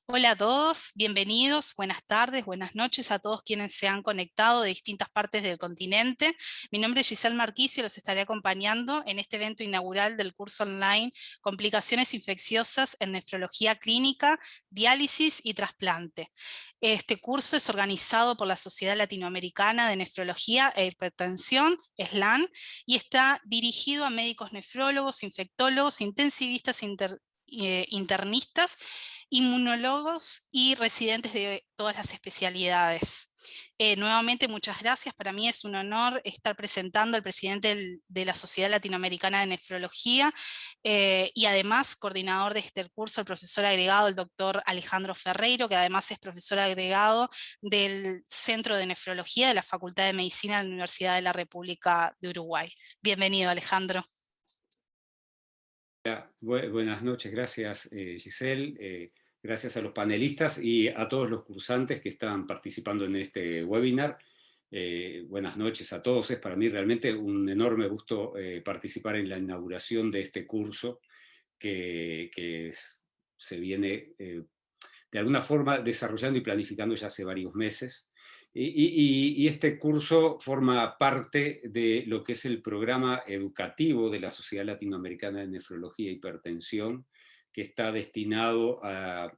Hola a todos, bienvenidos, buenas tardes, buenas noches a todos quienes se han conectado de distintas partes del continente. Mi nombre es Giselle Marquicio, los estaré acompañando en este evento inaugural del curso online Complicaciones infecciosas en nefrología clínica, diálisis y trasplante. Este curso es organizado por la Sociedad Latinoamericana de Nefrología e Hipertensión, SLAN, y está dirigido a médicos nefrólogos, infectólogos, intensivistas, internistas, inmunólogos y residentes de todas las especialidades. Nuevamente, muchas gracias. Para mí es un honor estar presentando al presidente de la Sociedad Latinoamericana de Nefrología y además coordinador de este curso, el profesor agregado, el doctor Alejandro Ferreiro, que además es profesor agregado del Centro de Nefrología de la Facultad de Medicina de la Universidad de la República de Uruguay. Bienvenido, Alejandro. Buenas noches, gracias Giselle, gracias a los panelistas y a todos los cursantes que están participando en este webinar. Buenas noches a todos, es para mí realmente un enorme gusto participar en la inauguración de este curso que se viene de alguna forma desarrollando y planificando ya hace varios meses. Y este curso forma parte de lo que es el programa educativo de la Sociedad Latinoamericana de Nefrología e Hipertensión, que está destinado a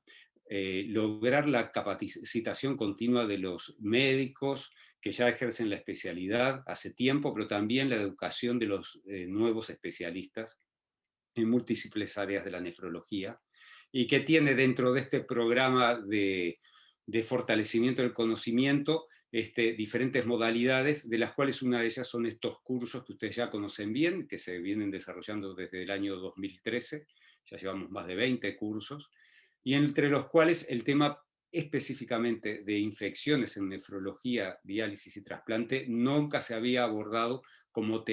lograr la capacitación continua de los médicos que ya ejercen la especialidad hace tiempo, pero también la educación de los nuevos especialistas en múltiples áreas de la nefrología, y que tiene dentro de este programa de fortalecimiento del conocimiento diferentes modalidades, de las cuales una de ellas son estos cursos que ustedes ya conocen bien, que se vienen desarrollando desde el año 2013, ya llevamos más de 20 cursos, y entre los cuales el tema específicamente de infecciones en nefrología, diálisis y trasplante nunca se había abordado como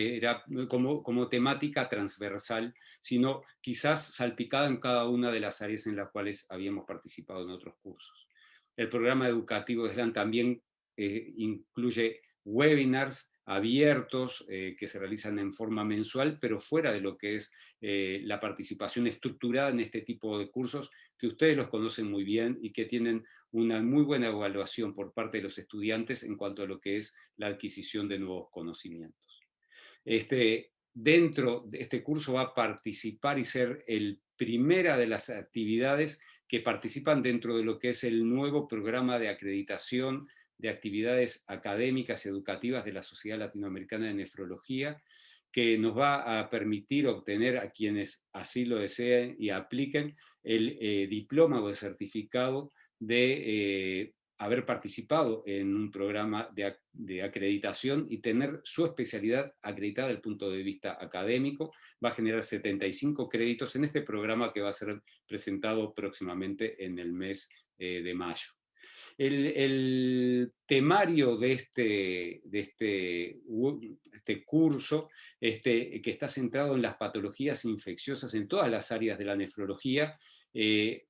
temática transversal, sino quizás salpicada en cada una de las áreas en las cuales habíamos participado en otros cursos. El programa educativo de SLAN también incluye webinars abiertos que se realizan en forma mensual, pero fuera de lo que es la participación estructurada en este tipo de cursos, que ustedes los conocen muy bien y que tienen una muy buena evaluación por parte de los estudiantes en cuanto a lo que es la adquisición de nuevos conocimientos. Dentro de este curso va a participar y ser el primera de las actividades que participan dentro de lo que es el nuevo programa de acreditación de actividades académicas y educativas de la Sociedad Latinoamericana de Nefrología, que nos va a permitir obtener a quienes así lo deseen y apliquen el diploma o el certificado de haber participado en un programa de acreditación y tener su especialidad acreditada desde el punto de vista académico. Va a generar 75 créditos en este programa que va a ser presentado próximamente en el mes de mayo. El temario de este curso, que está centrado en las patologías infecciosas en todas las áreas de la nefrología,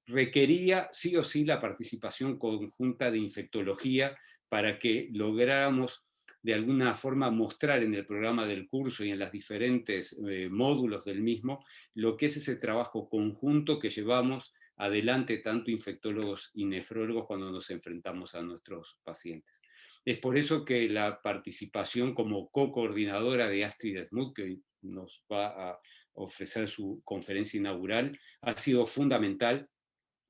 requería sí o sí la participación conjunta de infectología para que lográramos de alguna forma mostrar en el programa del curso y en los diferentes módulos del mismo lo que es ese trabajo conjunto que llevamos adelante tanto infectólogos y nefrólogos cuando nos enfrentamos a nuestros pacientes. Es por eso que la participación como co-coordinadora de Astrid Smuth, que nos va a ofrecer su conferencia inaugural, ha sido fundamental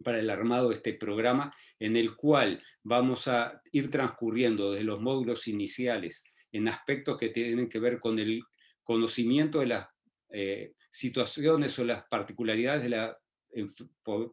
para el armado de este programa, en el cual vamos a ir transcurriendo desde los módulos iniciales en aspectos que tienen que ver con el conocimiento de las situaciones o las particularidades de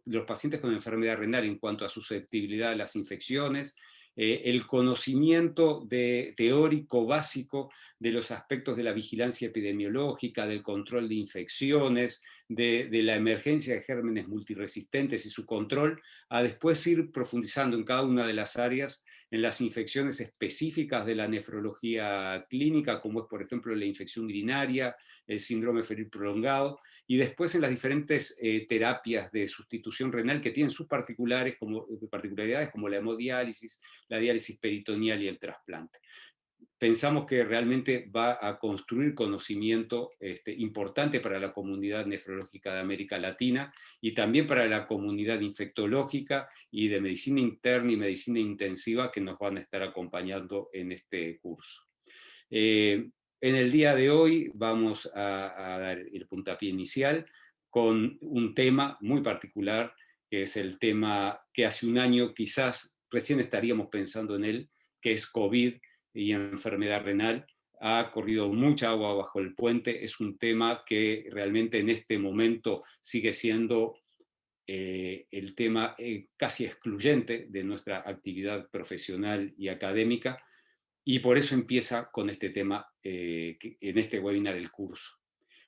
los pacientes con enfermedad renal en cuanto a susceptibilidad a las infecciones, el conocimiento teórico básico de los aspectos de la vigilancia epidemiológica, del control de infecciones, de la emergencia de gérmenes multiresistentes y su control, a después ir profundizando en cada una de las áreas, en las infecciones específicas de la nefrología clínica, como es por ejemplo la infección urinaria, el síndrome febril prolongado, y después en las diferentes terapias de sustitución renal que tienen sus particularidades como la hemodiálisis, la diálisis peritoneal y el trasplante. pensamos que realmente va a construir conocimiento importante para la comunidad nefrológica de América Latina y también para la comunidad infectológica y de medicina interna y medicina intensiva que nos van a estar acompañando en este curso. En el día de hoy vamos a dar el puntapié inicial con un tema muy particular, que es el tema que hace un año quizás recién estaríamos pensando en él, que es COVID y enfermedad renal. Ha corrido mucha agua bajo el puente, es un tema que realmente en este momento sigue siendo el tema casi excluyente de nuestra actividad profesional y académica, y por eso empieza con este tema en este webinar el curso.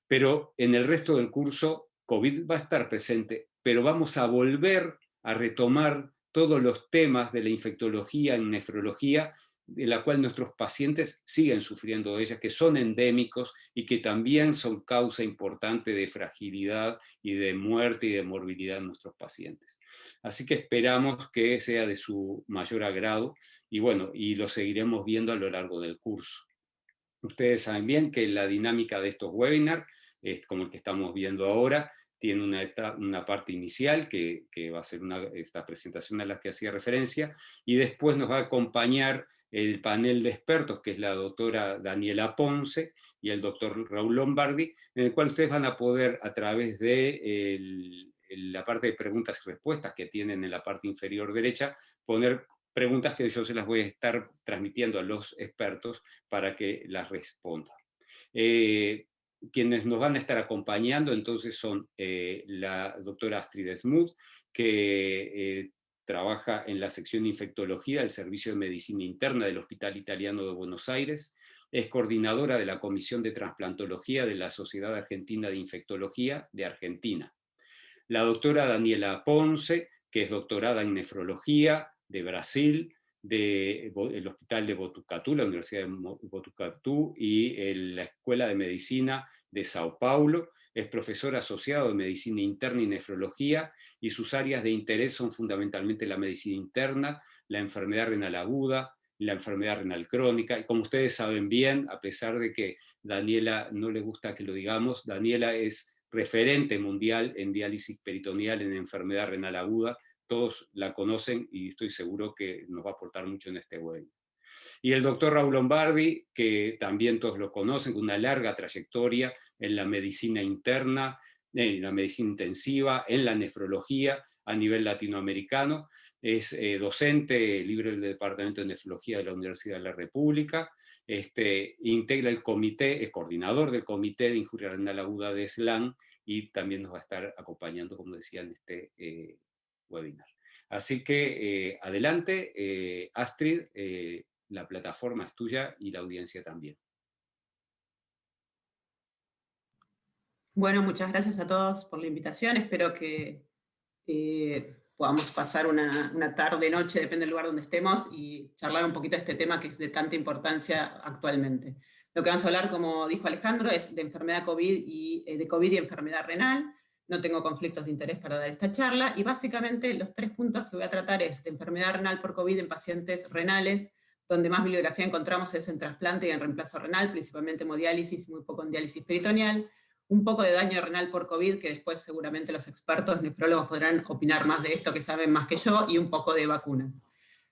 Pero en el resto del curso, COVID va a estar presente, pero vamos a volver a retomar todos los temas de la infectología y nefrología, de la cual nuestros pacientes siguen sufriendo de ellas, que son endémicos y que también son causa importante de fragilidad y de muerte y de morbilidad en nuestros pacientes. Así que esperamos que sea de su mayor agrado y bueno, y lo seguiremos viendo a lo largo del curso. Ustedes saben bien que la dinámica de estos webinars, como el que estamos viendo ahora, tiene una parte inicial que va a ser esta presentación a la que hacía referencia, y después nos va a acompañar el panel de expertos, que es la doctora Daniela Ponce y el doctor Raúl Lombardi, en el cual ustedes van a poder, a través de la parte de preguntas y respuestas que tienen en la parte inferior derecha, poner preguntas que yo se las voy a estar transmitiendo a los expertos para que las respondan. Quienes nos van a estar acompañando entonces son la doctora Astrid Smuth, que trabaja en la sección de infectología del Servicio de Medicina Interna del Hospital Italiano de Buenos Aires, es coordinadora de la Comisión de Transplantología de la Sociedad Argentina de Infectología de Argentina. La doctora Daniela Ponce, que es doctorada en nefrología de Brasil, del Hospital de Botucatu, la Universidad de Botucatu y la Escuela de Medicina de Sao Paulo. Es profesora asociado de Medicina Interna y Nefrología, y sus áreas de interés son fundamentalmente la medicina interna, la enfermedad renal aguda, la enfermedad renal crónica. Y como ustedes saben bien, a pesar de que Daniela no le gusta que lo digamos, Daniela es referente mundial en diálisis peritoneal en enfermedad renal aguda. Todos la conocen y estoy seguro que nos va a aportar mucho en este webinar. Y el doctor Raúl Lombardi, que también todos lo conocen, con una larga trayectoria en la medicina interna, en la medicina intensiva, en la nefrología a nivel latinoamericano. Es docente libre del Departamento de Nefrología de la Universidad de la República. Integra el comité, es coordinador del Comité de Injuria Renal Aguda de SLAN, y también nos va a estar acompañando, como decía, en este webinar. Así que adelante, Astrid, la plataforma es tuya y la audiencia también. Bueno, muchas gracias a todos por la invitación. Espero que podamos pasar una tarde, noche, depende del lugar donde estemos, y charlar un poquito de este tema que es de tanta importancia actualmente. Lo que vamos a hablar, como dijo Alejandro, es de enfermedad COVID y enfermedad renal. No tengo conflictos de interés para dar esta charla, y básicamente los 3 puntos que voy a tratar es de enfermedad renal por COVID en pacientes renales, donde más bibliografía encontramos es en trasplante y en reemplazo renal, principalmente hemodiálisis, muy poco en diálisis peritoneal. Un poco de daño renal por COVID, que después seguramente los expertos nefrólogos podrán opinar más de esto, que saben más que yo, y un poco de vacunas.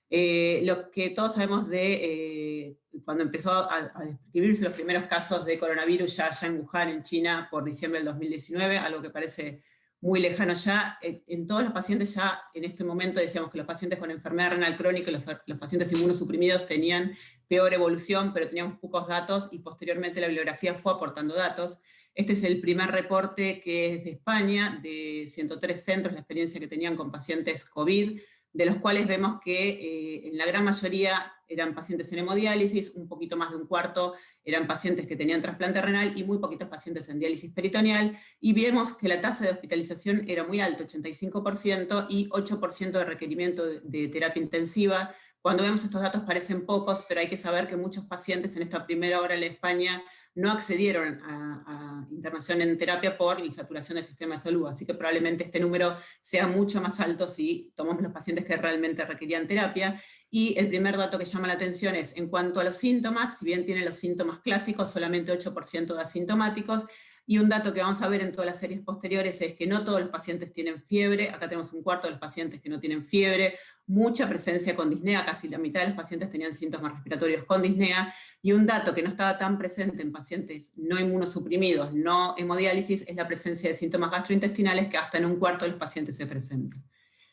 Lo que todos sabemos de cuando empezó a describirse los primeros casos de coronavirus ya en Wuhan, en China, por diciembre del 2019, algo que parece muy lejano ya, en todos los pacientes ya en este momento decíamos que los pacientes con enfermedad renal crónica y los pacientes inmunosuprimidos tenían peor evolución, pero teníamos pocos datos, y posteriormente la bibliografía fue aportando datos. Este es el primer reporte, que es de España, de 103 centros, la experiencia que tenían con pacientes COVID, de los cuales vemos que en la gran mayoría eran pacientes en hemodiálisis, un poquito más de un cuarto eran pacientes que tenían trasplante renal y muy poquitos pacientes en diálisis peritoneal, y vemos que la tasa de hospitalización era muy alta, 85%, y 8% de requerimiento de terapia intensiva. Cuando vemos estos datos parecen pocos, pero hay que saber que muchos pacientes en esta primera hora en España no accedieron a internación en terapia por la saturación del sistema de salud, así que probablemente este número sea mucho más alto si tomamos los pacientes que realmente requerían terapia. Y el primer dato que llama la atención es, en cuanto a los síntomas, si bien tienen los síntomas clásicos, solamente 8% de asintomáticos, y un dato que vamos a ver en todas las series posteriores es que no todos los pacientes tienen fiebre, acá tenemos un cuarto de los pacientes que no tienen fiebre, mucha presencia con disnea, casi la mitad de los pacientes tenían síntomas respiratorios con disnea, y un dato que no estaba tan presente en pacientes no inmunosuprimidos, no hemodiálisis, es la presencia de síntomas gastrointestinales que hasta en un cuarto de los pacientes se presentan.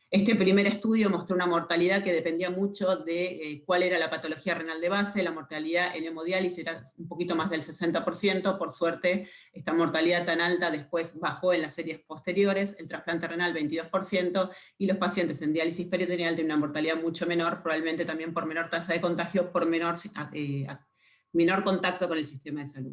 Este primer estudio mostró una mortalidad que dependía mucho de cuál era la patología renal de base. La mortalidad en hemodiálisis era un poquito más del 60%, por suerte esta mortalidad tan alta después bajó en las series posteriores, el trasplante renal 22%, y los pacientes en diálisis peritoneal tienen una mortalidad mucho menor, probablemente también por menor tasa de contagio, por menor contacto con el sistema de salud.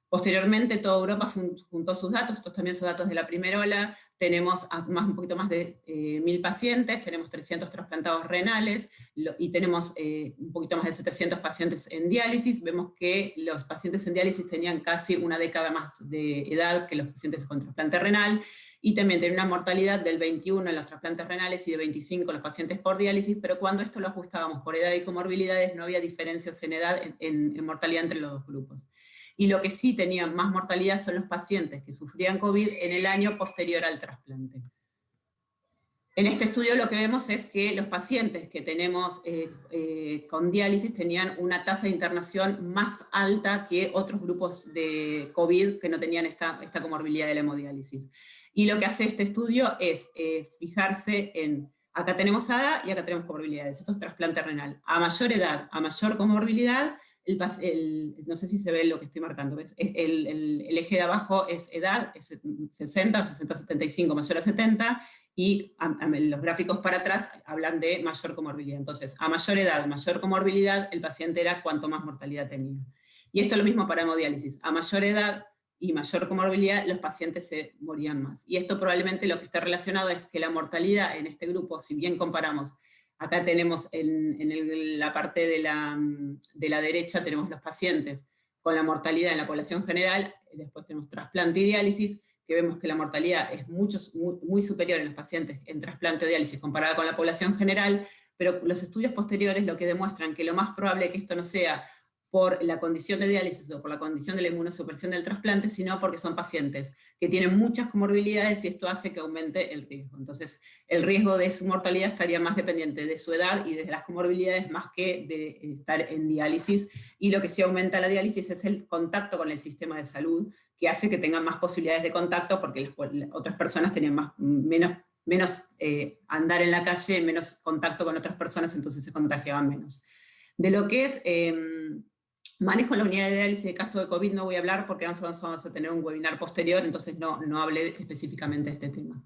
Posteriormente, toda Europa juntó sus datos, estos también son datos de la primera ola, tenemos un poquito más de 1.000 pacientes, tenemos 300 trasplantados renales, y tenemos un poquito más de 700 pacientes en diálisis. Vemos que los pacientes en diálisis tenían casi una década más de edad que los pacientes con trasplante renal, y también tienen una mortalidad del 21 en los trasplantes renales y de 25 en los pacientes por diálisis, pero cuando esto lo ajustábamos por edad y comorbilidades, no había diferencias en edad, en mortalidad entre los dos grupos. Y lo que sí tenían más mortalidad son los pacientes que sufrían COVID en el año posterior al trasplante. En este estudio lo que vemos es que los pacientes que tenemos con diálisis tenían una tasa de internación más alta que otros grupos de COVID que no tenían esta comorbilidad de la hemodiálisis. Y lo que hace este estudio es fijarse en, acá tenemos ADA y acá tenemos comorbilidades, esto es trasplante renal. A mayor edad, a mayor comorbilidad, no sé si se ve lo que estoy marcando, ¿ves? El eje de abajo es edad, es 60 o 60-75, mayor a 70, y los gráficos para atrás hablan de mayor comorbilidad. Entonces, a mayor edad, mayor comorbilidad, el paciente era cuanto más mortalidad tenía. Y esto es lo mismo para hemodiálisis. A mayor edad y mayor comorbilidad, los pacientes se morían más. Y esto probablemente lo que está relacionado es que la mortalidad en este grupo, si bien comparamos, acá tenemos en la parte de la derecha, tenemos los pacientes con la mortalidad en la población general, después tenemos trasplante y diálisis, que vemos que la mortalidad es muy superior en los pacientes en trasplante o diálisis comparada con la población general, pero los estudios posteriores lo que demuestran que lo más probable es que esto no sea por la condición de diálisis o por la condición de la inmunosupresión del trasplante, sino porque son pacientes que tienen muchas comorbilidades y esto hace que aumente el riesgo. Entonces, el riesgo de su mortalidad estaría más dependiente de su edad y de las comorbilidades más que de estar en diálisis. Y lo que sí aumenta la diálisis es el contacto con el sistema de salud, que hace que tengan más posibilidades de contacto porque las otras personas tenían menos andar en la calle, menos contacto con otras personas, entonces se contagiaban menos. De lo que es manejo en la unidad de diálisis de caso de COVID no voy a hablar porque vamos a tener un webinar posterior, entonces no hablé específicamente de este tema.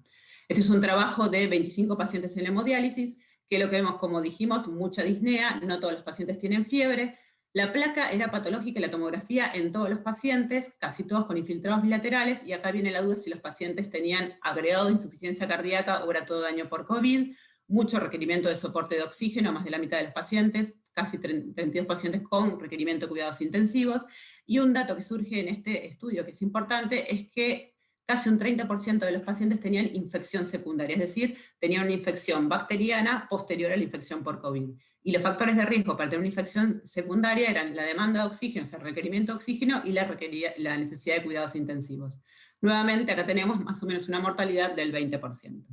Este es un trabajo de 25 pacientes en hemodiálisis, que lo que vemos, como dijimos, mucha disnea, no todos los pacientes tienen fiebre. La placa era patológica y la tomografía en todos los pacientes, casi todos con infiltrados bilaterales, y acá viene la duda si los pacientes tenían agregado de insuficiencia cardíaca o era todo daño por COVID, mucho requerimiento de soporte de oxígeno, más de la mitad de los pacientes, casi 32 pacientes con requerimiento de cuidados intensivos, y un dato que surge en este estudio que es importante es que casi un 30% de los pacientes tenían infección secundaria, es decir, tenían una infección bacteriana posterior a la infección por COVID. Y los factores de riesgo para tener una infección secundaria eran la demanda de oxígeno, o sea, el requerimiento de oxígeno y la necesidad de cuidados intensivos. Nuevamente, acá tenemos más o menos una mortalidad del 20%.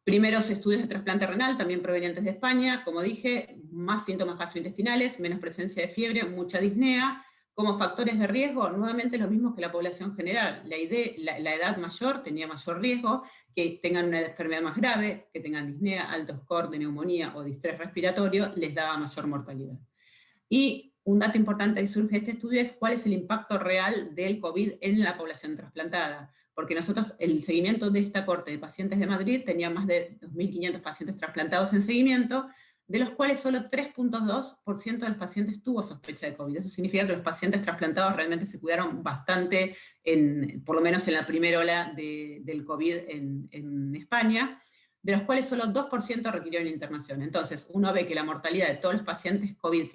Primeros estudios de trasplante renal, también provenientes de España, como dije, más síntomas gastrointestinales, menos presencia de fiebre, mucha disnea. Como factores de riesgo, nuevamente los mismos que la población general. La edad mayor tenía mayor riesgo, que tengan una enfermedad más grave, que tengan disnea, alto score de neumonía o distrés respiratorio, les daba mayor mortalidad. Y un dato importante que surge de este estudio es cuál es el impacto real del COVID en la población trasplantada. Porque nosotros, el seguimiento de esta corte de pacientes de Madrid tenía más de 2.500 pacientes trasplantados en seguimiento, de los cuales solo 3.2% de los pacientes tuvo sospecha de COVID. Eso significa que los pacientes trasplantados realmente se cuidaron bastante, por lo menos en la primera ola del COVID en España. de los cuales solo 2% requirieron internación. Entonces, uno ve que la mortalidad de todos los pacientes COVID,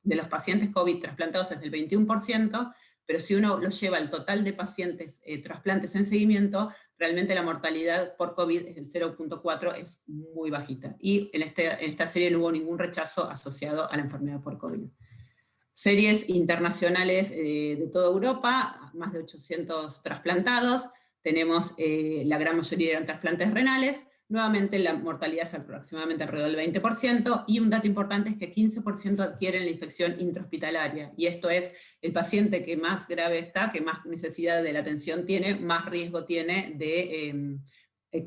de los pacientes COVID trasplantados es del 21%, pero si uno lo lleva al total de pacientes trasplantes en seguimiento, realmente la mortalidad por COVID es del 0.4, es muy bajita. Y en esta serie no hubo ningún rechazo asociado a la enfermedad por COVID. Series internacionales de toda Europa, más de 800 trasplantados, tenemos la gran mayoría eran trasplantes renales, nuevamente la mortalidad es aproximadamente alrededor del 20%, y un dato importante es que 15% adquieren la infección intrahospitalaria, y esto es el paciente que más grave está, que más necesidad de la atención tiene, más riesgo tiene de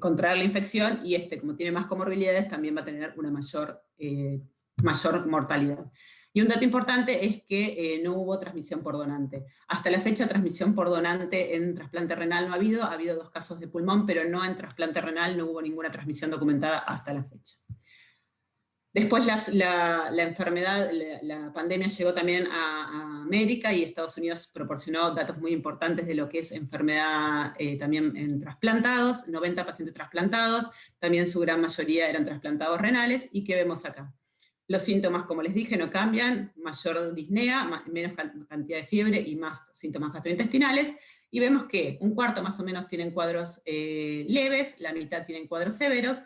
contraer la infección, y como tiene más comorbilidades, también va a tener una mayor mortalidad. Y un dato importante es que no hubo transmisión por donante. Hasta la fecha, transmisión por donante en trasplante renal no ha habido 2 casos de pulmón, pero no en trasplante renal, no hubo ninguna transmisión documentada hasta la fecha. Después la enfermedad, la pandemia llegó también a América, y Estados Unidos proporcionó datos muy importantes de lo que es enfermedad también en trasplantados, 90 pacientes trasplantados, también su gran mayoría eran trasplantados renales, y ¿qué vemos acá? Los síntomas, como les dije, no cambian, mayor disnea, menos cantidad de fiebre y más síntomas gastrointestinales, y vemos que un cuarto más o menos tienen cuadros leves, la mitad tienen cuadros severos,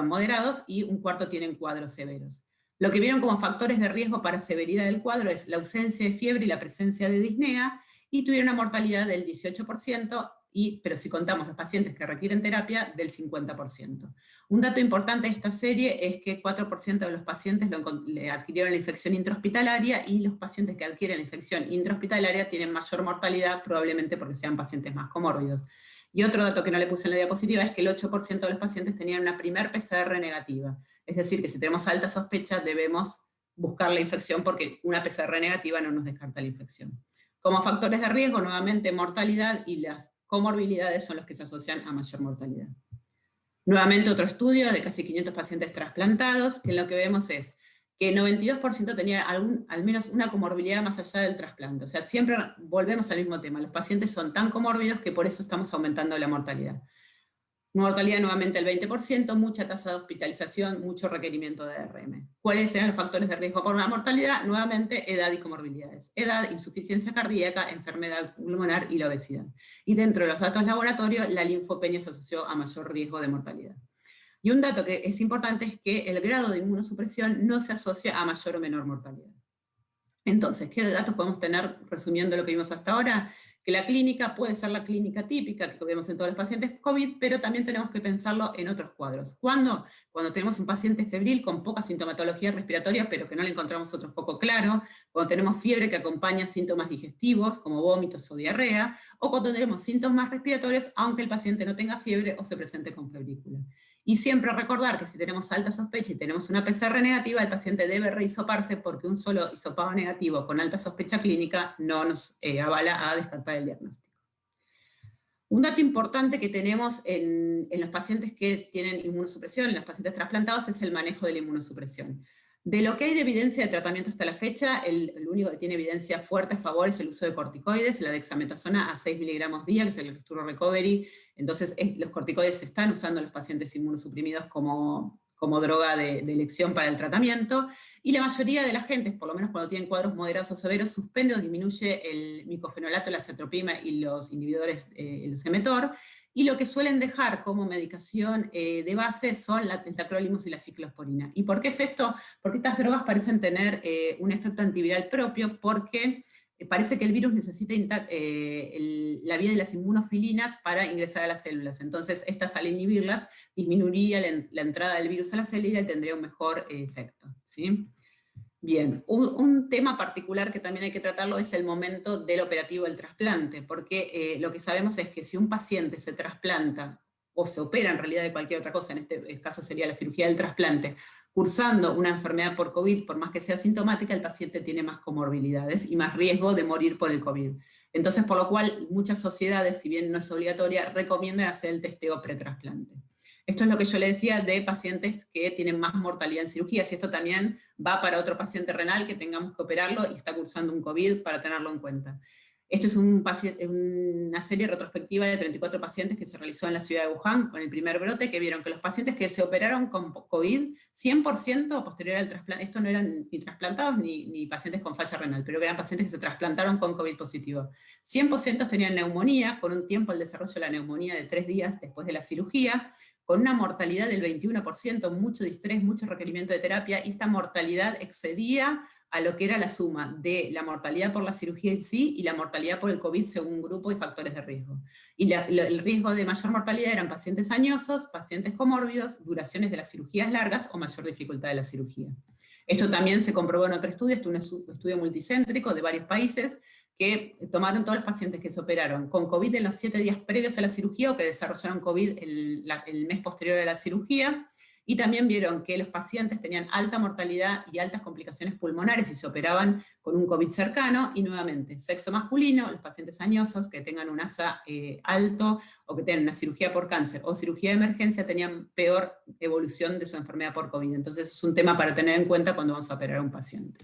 moderados, y un cuarto tienen cuadros severos. Lo que vieron como factores de riesgo para severidad del cuadro es la ausencia de fiebre y la presencia de disnea, y tuvieron una mortalidad del 18%, pero si contamos los pacientes que requieren terapia, del 50%. Un dato importante de esta serie es que 4% de los pacientes le adquirieron la infección intrahospitalaria, y los pacientes que adquieren la infección intrahospitalaria tienen mayor mortalidad, probablemente porque sean pacientes más comórbidos. Y otro dato que no le puse en la diapositiva es que el 8% de los pacientes tenían una primer PCR negativa. Es decir, que si tenemos alta sospecha debemos buscar la infección, porque una PCR negativa no nos descarta la infección. Como factores de riesgo, nuevamente mortalidad y las comorbilidades son los que se asocian a mayor mortalidad. Nuevamente otro estudio de casi 500 pacientes trasplantados, que lo que vemos es que el 92% tenía al menos una comorbilidad más allá del trasplante. O sea, siempre volvemos al mismo tema, los pacientes son tan comórbidos que por eso estamos aumentando la mortalidad. Mortalidad nuevamente el 20%, mucha tasa de hospitalización, mucho requerimiento de ARM. ¿Cuáles eran los factores de riesgo por la mortalidad? Nuevamente, edad y comorbilidades. Edad, insuficiencia cardíaca, enfermedad pulmonar y la obesidad. Y dentro de los datos laboratorios, la linfopenia se asoció a mayor riesgo de mortalidad. Y un dato que es importante es que el grado de inmunosupresión no se asocia a mayor o menor mortalidad. Entonces, ¿qué datos podemos tener resumiendo lo que vimos hasta ahora? Que la clínica puede ser la clínica típica que vemos en todos los pacientes COVID, pero también tenemos que pensarlo en otros cuadros. ¿Cuándo? Cuando tenemos un paciente febril con poca sintomatología respiratoria, pero que no le encontramos otro foco claro, cuando tenemos fiebre que acompaña síntomas digestivos, como vómitos o diarrea, o cuando tenemos síntomas respiratorios, aunque el paciente no tenga fiebre o se presente con febrícula. Y siempre recordar que si tenemos alta sospecha y tenemos una PCR negativa, el paciente debe rehisoparse, porque un solo hisopado negativo con alta sospecha clínica no nos avala a descartar el diagnóstico. Un dato importante que tenemos en los pacientes que tienen inmunosupresión, en los pacientes trasplantados, es el manejo de la inmunosupresión. De lo que hay de evidencia de tratamiento hasta la fecha, el único que tiene evidencia fuerte a favor es el uso de corticoides, la dexametasona a 6 miligramos día, que es el Resturo Recovery. Entonces los corticoides se están usando en los pacientes inmunosuprimidos como droga de elección para el tratamiento, y la mayoría de la gente, por lo menos cuando tienen cuadros moderados o severos, suspende o disminuye el micofenolato, la acetropima y los inhibidores, el Semetor, y lo que suelen dejar como medicación de base son el tacrolimus y la ciclosporina. ¿Y por qué es esto? Porque estas drogas parecen tener un efecto antiviral propio, porque parece que el virus necesita la vía de las inmunofilinas para ingresar a las células. Entonces, estas, al inhibirlas, disminuiría la entrada del virus a la célula y tendría un mejor efecto, ¿sí? Bien, un tema particular que también hay que tratarlo es el momento del operativo del trasplante, porque lo que sabemos es que si un paciente se trasplanta, o se opera en realidad de cualquier otra cosa, en este caso sería la cirugía del trasplante, cursando una enfermedad por COVID, por más que sea sintomática, el paciente tiene más comorbilidades y más riesgo de morir por el COVID. Entonces, por lo cual, muchas sociedades, si bien no es obligatoria, recomiendan hacer el testeo pretrasplante. Esto es lo que yo le decía de pacientes que tienen más mortalidad en cirugías, y esto también va para otro paciente renal que tengamos que operarlo y está cursando un COVID, para tenerlo en cuenta. Esto es una serie retrospectiva de 34 pacientes que se realizó en la ciudad de Wuhan con el primer brote, que vieron que los pacientes que se operaron con COVID, 100% posterior al trasplante, esto no eran ni trasplantados ni pacientes con falla renal, pero que eran pacientes que se trasplantaron con COVID positivo. 100% tenían neumonía, con un tiempo al desarrollo de la neumonía de 3 días después de la cirugía, con una mortalidad del 21%, mucho distrés, mucho requerimiento de terapia, y esta mortalidad excedía a lo que era la suma de la mortalidad por la cirugía en sí y la mortalidad por el COVID según grupo y factores de riesgo. Y el riesgo de mayor mortalidad eran pacientes añosos, pacientes comórbidos, duraciones de las cirugías largas o mayor dificultad de la cirugía. Esto también se comprobó en otro estudio, un estudio multicéntrico de varios países, que tomaron todos los pacientes que se operaron con COVID en los 7 días previos a la cirugía o que desarrollaron COVID el mes posterior a la cirugía, y también vieron que los pacientes tenían alta mortalidad y altas complicaciones pulmonares si se operaban con un COVID cercano, y nuevamente, sexo masculino, los pacientes añosos que tengan un ASA alto o que tengan una cirugía por cáncer o cirugía de emergencia tenían peor evolución de su enfermedad por COVID. Entonces es un tema para tener en cuenta cuando vamos a operar a un paciente.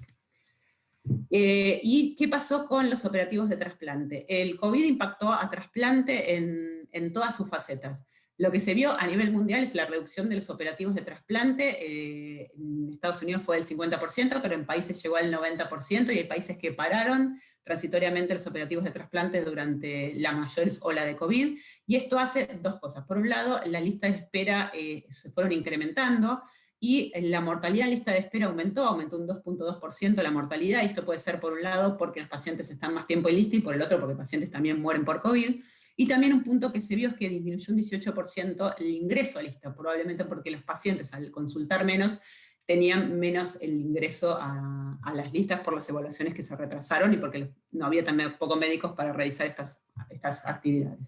¿Y qué pasó con los operativos de trasplante? El COVID impactó a trasplante en todas sus facetas. Lo que se vio a nivel mundial es la reducción de los operativos de trasplante. En Estados Unidos fue del 50%, pero en países llegó al 90%, y hay países que pararon transitoriamente los operativos de trasplante durante la mayor ola de COVID, y esto hace dos cosas. Por un lado, la lista de espera se fueron incrementando, y la mortalidad en lista de espera aumentó un 2.2% la mortalidad, y esto puede ser por un lado porque los pacientes están más tiempo en lista, y por el otro porque pacientes también mueren por COVID. Y también un punto que se vio es que disminuyó un 18% el ingreso a lista, probablemente porque los pacientes al consultar menos tenían menos el ingreso a las listas por las evaluaciones que se retrasaron y porque no había también pocos médicos para realizar estas actividades.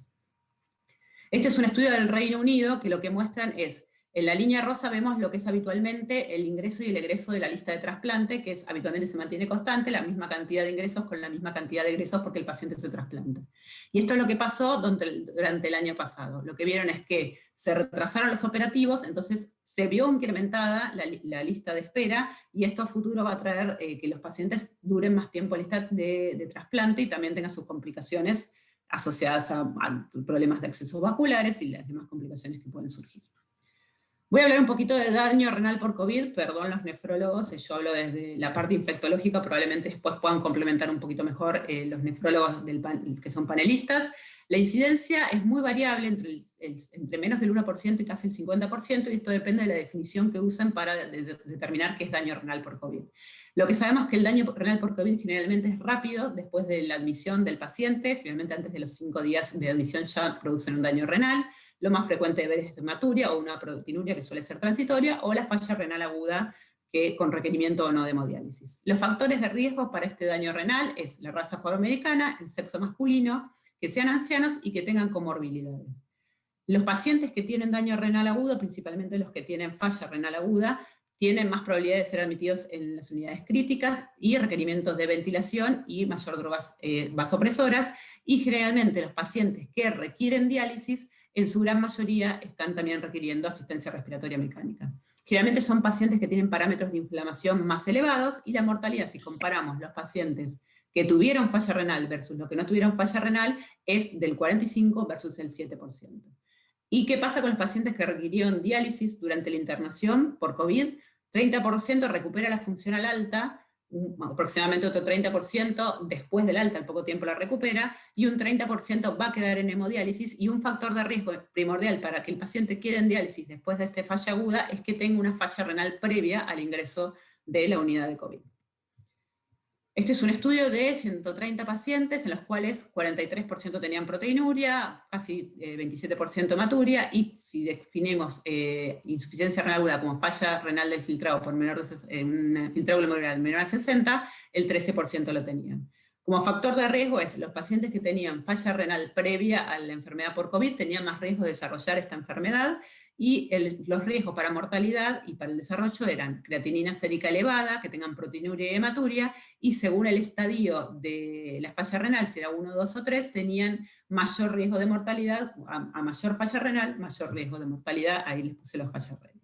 Este es un estudio del Reino Unido que lo que muestran es, en la línea rosa vemos lo que es habitualmente el ingreso y el egreso de la lista de trasplante, que habitualmente se mantiene constante, la misma cantidad de ingresos con la misma cantidad de egresos porque el paciente se trasplanta. Y esto es lo que pasó durante el año pasado. Lo que vieron es que se retrasaron los operativos, entonces se vio incrementada la lista de espera, y esto a futuro va a traer que los pacientes duren más tiempo en lista de trasplante y también tengan sus complicaciones asociadas a problemas de acceso vasculares y las demás complicaciones que pueden surgir. Voy a hablar un poquito de daño renal por COVID, perdón los nefrólogos, yo hablo desde la parte infectológica, probablemente después puedan complementar un poquito mejor los nefrólogos que son panelistas. La incidencia es muy variable, entre menos del 1% y casi el 50%, y esto depende de la definición que usen para determinar qué es daño renal por COVID. Lo que sabemos es que el daño renal por COVID generalmente es rápido, después de la admisión del paciente, generalmente antes de los 5 días de admisión ya producen un daño renal. Lo más frecuente de ver es hematuria o una proteinuria que suele ser transitoria, o la falla renal aguda con requerimiento o no de hemodiálisis. Los factores de riesgo para este daño renal es la raza afroamericana, el sexo masculino, que sean ancianos y que tengan comorbilidades. Los pacientes que tienen daño renal agudo, principalmente los que tienen falla renal aguda, tienen más probabilidad de ser admitidos en las unidades críticas y requerimientos de ventilación y mayor drogas vasopresoras, y generalmente los pacientes que requieren diálisis en su gran mayoría están también requiriendo asistencia respiratoria mecánica. Generalmente son pacientes que tienen parámetros de inflamación más elevados, y la mortalidad, si comparamos los pacientes que tuvieron falla renal versus los que no tuvieron falla renal, es del 45 versus el 7%. ¿Y qué pasa con los pacientes que requirieron diálisis durante la internación por COVID? 30% recupera la funcional alta, aproximadamente otro 30% después del alta, al poco tiempo la recupera, y un 30% va a quedar en hemodiálisis, y un factor de riesgo primordial para que el paciente quede en diálisis después de esta falla aguda es que tenga una falla renal previa al ingreso de la unidad de COVID. Este es un estudio de 130 pacientes, en los cuales 43% tenían proteinuria, casi 27% hematuria, y si definimos insuficiencia renal aguda como falla renal del filtrado por un filtrado glomerular menor a 60, el 13% lo tenían. Como factor de riesgo los pacientes que tenían falla renal previa a la enfermedad por COVID tenían más riesgo de desarrollar esta enfermedad, y los riesgos para mortalidad y para el desarrollo eran creatinina sérica elevada, que tengan proteinuria y hematuria, y según el estadio de la falla renal, si era 1, 2 o 3, tenían mayor riesgo de mortalidad, a mayor falla renal, mayor riesgo de mortalidad, ahí les puse los fallas renales.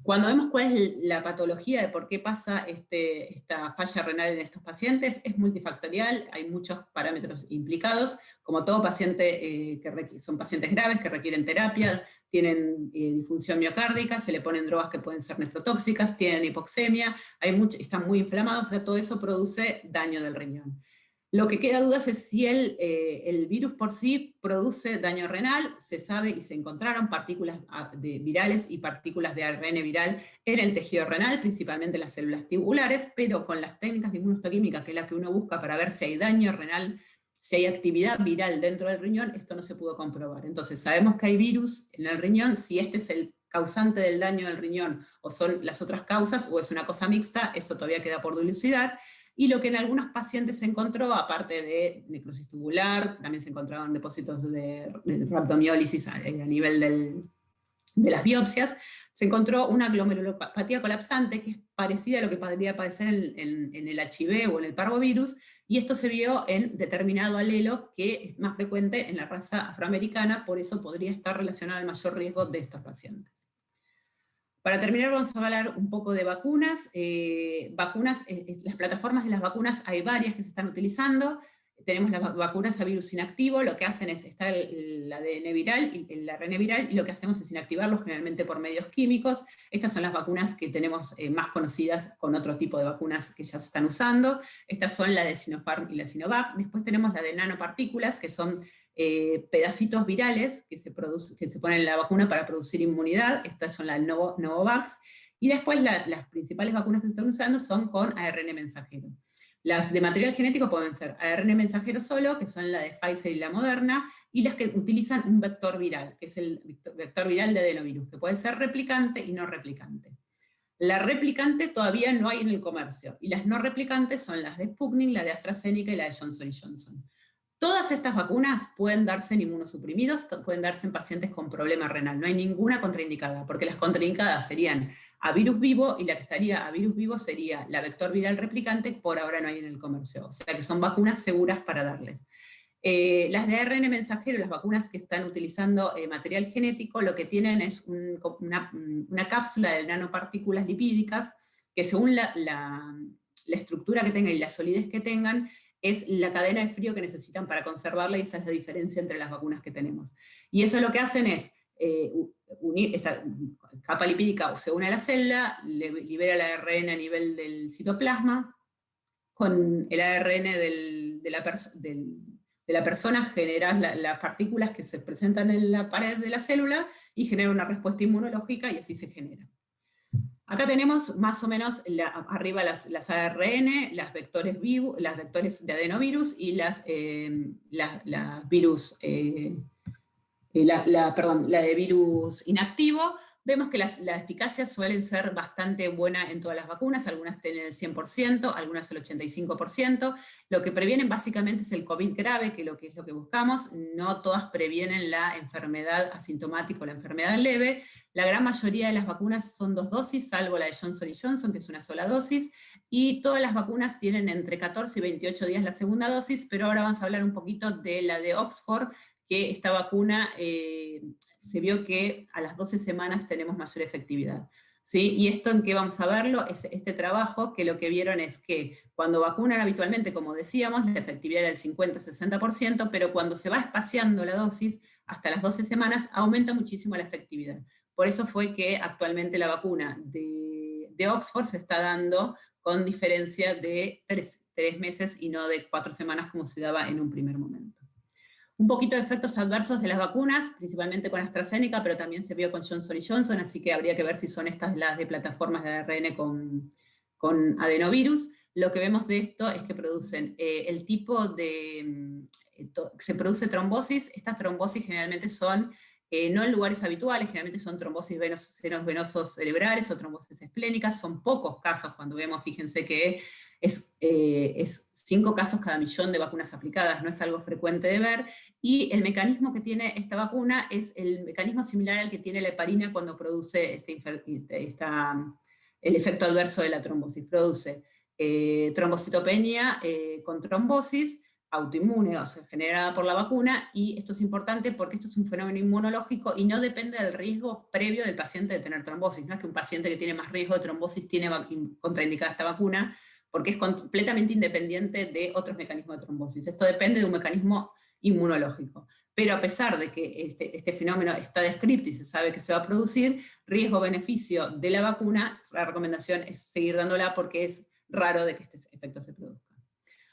Cuando vemos cuál es la patología de por qué pasa esta falla renal en estos pacientes, es multifactorial, hay muchos parámetros implicados, como todo paciente son pacientes graves que requieren terapia, tienen disfunción miocárdica, se le ponen drogas que pueden ser nefrotóxicas, tienen hipoxemia, están muy inflamados, o sea, todo eso produce daño del riñón. Lo que queda dudas es si el virus por sí produce daño renal. Se sabe y se encontraron partículas virales y partículas de ARN viral en el tejido renal, principalmente en las células tubulares, pero con las técnicas de inmunohistoquímica, que es la que uno busca para ver si hay daño renal, si hay actividad viral dentro del riñón, esto no se pudo comprobar. Entonces sabemos que hay virus en el riñón. Si este es el causante del daño del riñón o son las otras causas o es una cosa mixta, eso todavía queda por dilucidar. Y lo que en algunos pacientes se encontró, aparte de necrosis tubular, también se encontraron depósitos de rhabdomiólisis a nivel de las biopsias, se encontró una glomerulopatía colapsante, que es parecida a lo que podría padecer en el HIV o en el parvovirus, y esto se vio en determinado alelo que es más frecuente en la raza afroamericana, por eso podría estar relacionado al mayor riesgo de estos pacientes. Para terminar, vamos a hablar un poco de vacunas. Las plataformas de las vacunas, hay varias que se están utilizando. Tenemos las vacunas a virus inactivo, lo que hacen es, está el ADN viral, el ARN viral, y lo que hacemos es inactivarlos generalmente por medios químicos. Estas son las vacunas que tenemos más conocidas con otro tipo de vacunas que ya se están usando. Estas son la de Sinopharm y la Sinovac. Después tenemos la de nanopartículas, que son pedacitos virales que se ponen en la vacuna para producir inmunidad. Estas son las Novavax. Y después las principales vacunas que se están usando son con ARN mensajero. Las de material genético pueden ser ARN mensajero solo, que son la de Pfizer y la Moderna, y las que utilizan un vector viral, que es el vector viral de adenovirus, que puede ser replicante y no replicante. La replicante todavía no hay en el comercio, y las no replicantes son las de Sputnik, la de AstraZeneca y la de Johnson & Johnson. Todas estas vacunas pueden darse en inmunosuprimidos, pueden darse en pacientes con problema renal, no hay ninguna contraindicada, porque las contraindicadas serían a virus vivo, y la que estaría a virus vivo sería la vector viral replicante, por ahora no hay en el comercio, o sea que son vacunas seguras para darles. Las de ARN mensajero, las vacunas que están utilizando material genético, lo que tienen es una cápsula de nanopartículas lipídicas, que según la estructura que tengan y la solidez que tengan, es la cadena de frío que necesitan para conservarla, y esa es la diferencia entre las vacunas que tenemos. Y eso lo que hacen es unir esta capa lipídica, se une a la célula, libera el ARN a nivel del citoplasma, con el ARN de la persona genera las partículas que se presentan en la pared de la célula y genera una respuesta inmunológica, y así se genera. Acá tenemos más o menos arriba las ARN, las vectores de adenovirus y la de virus inactivo. Vemos que las eficacias suelen ser bastante buenas en todas las vacunas, algunas tienen el 100%, algunas el 85%. Lo que previenen básicamente es el COVID grave, que es lo que buscamos. No todas previenen la enfermedad asintomática o la enfermedad leve. La gran mayoría de las vacunas son 2 dosis, salvo la de Johnson & Johnson, que es una sola dosis, y todas las vacunas tienen entre 14 y 28 días la segunda dosis, pero ahora vamos a hablar un poquito de la de Oxford, que esta vacuna se vio que a las 12 semanas tenemos mayor efectividad. ¿Sí? ¿Y esto en qué vamos a verlo? Es este trabajo, que lo que vieron es que cuando vacunan habitualmente, como decíamos, la efectividad era el 50-60%, pero cuando se va espaciando la dosis hasta las 12 semanas, aumenta muchísimo la efectividad. Por eso fue que actualmente la vacuna de Oxford se está dando con diferencia de 3 meses y no de 4 semanas como se daba en un primer momento. Un poquito de efectos adversos de las vacunas, principalmente con AstraZeneca, pero también se vio con Johnson & Johnson, así que habría que ver si son estas las de plataformas de ARN con adenovirus. Lo que vemos de esto es que producen el tipo de... se produce trombosis. Estas trombosis generalmente son no en lugares habituales, generalmente son trombosis senos venosos cerebrales o trombosis esplénicas. Son pocos casos cuando vemos, fíjense que es 5 casos cada millón de vacunas aplicadas, no es algo frecuente de ver, y el mecanismo que tiene esta vacuna es el mecanismo similar al que tiene la heparina cuando produce el efecto adverso de la trombosis. Produce trombocitopenia con trombosis, autoinmune, o sea, generada por la vacuna, y esto es importante porque esto es un fenómeno inmunológico y no depende del riesgo previo del paciente de tener trombosis. No es que un paciente que tiene más riesgo de trombosis tiene contraindicada esta vacuna, porque es completamente independiente de otros mecanismos de trombosis. Esto depende de un mecanismo inmunológico. Pero a pesar de que este fenómeno está descrito y se sabe que se va a producir, riesgo-beneficio de la vacuna, la recomendación es seguir dándola porque es raro de que este efecto se produzca.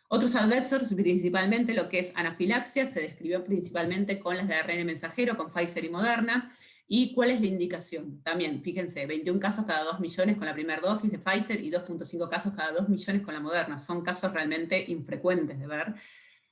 Otros adversos, principalmente lo que es anafilaxia, se describió principalmente con las de ARN mensajero, con Pfizer y Moderna. ¿Y cuál es la indicación? También, fíjense, 21 casos cada 2 millones con la primera dosis de Pfizer y 2.5 casos cada 2 millones con la Moderna. Son casos realmente infrecuentes de ver.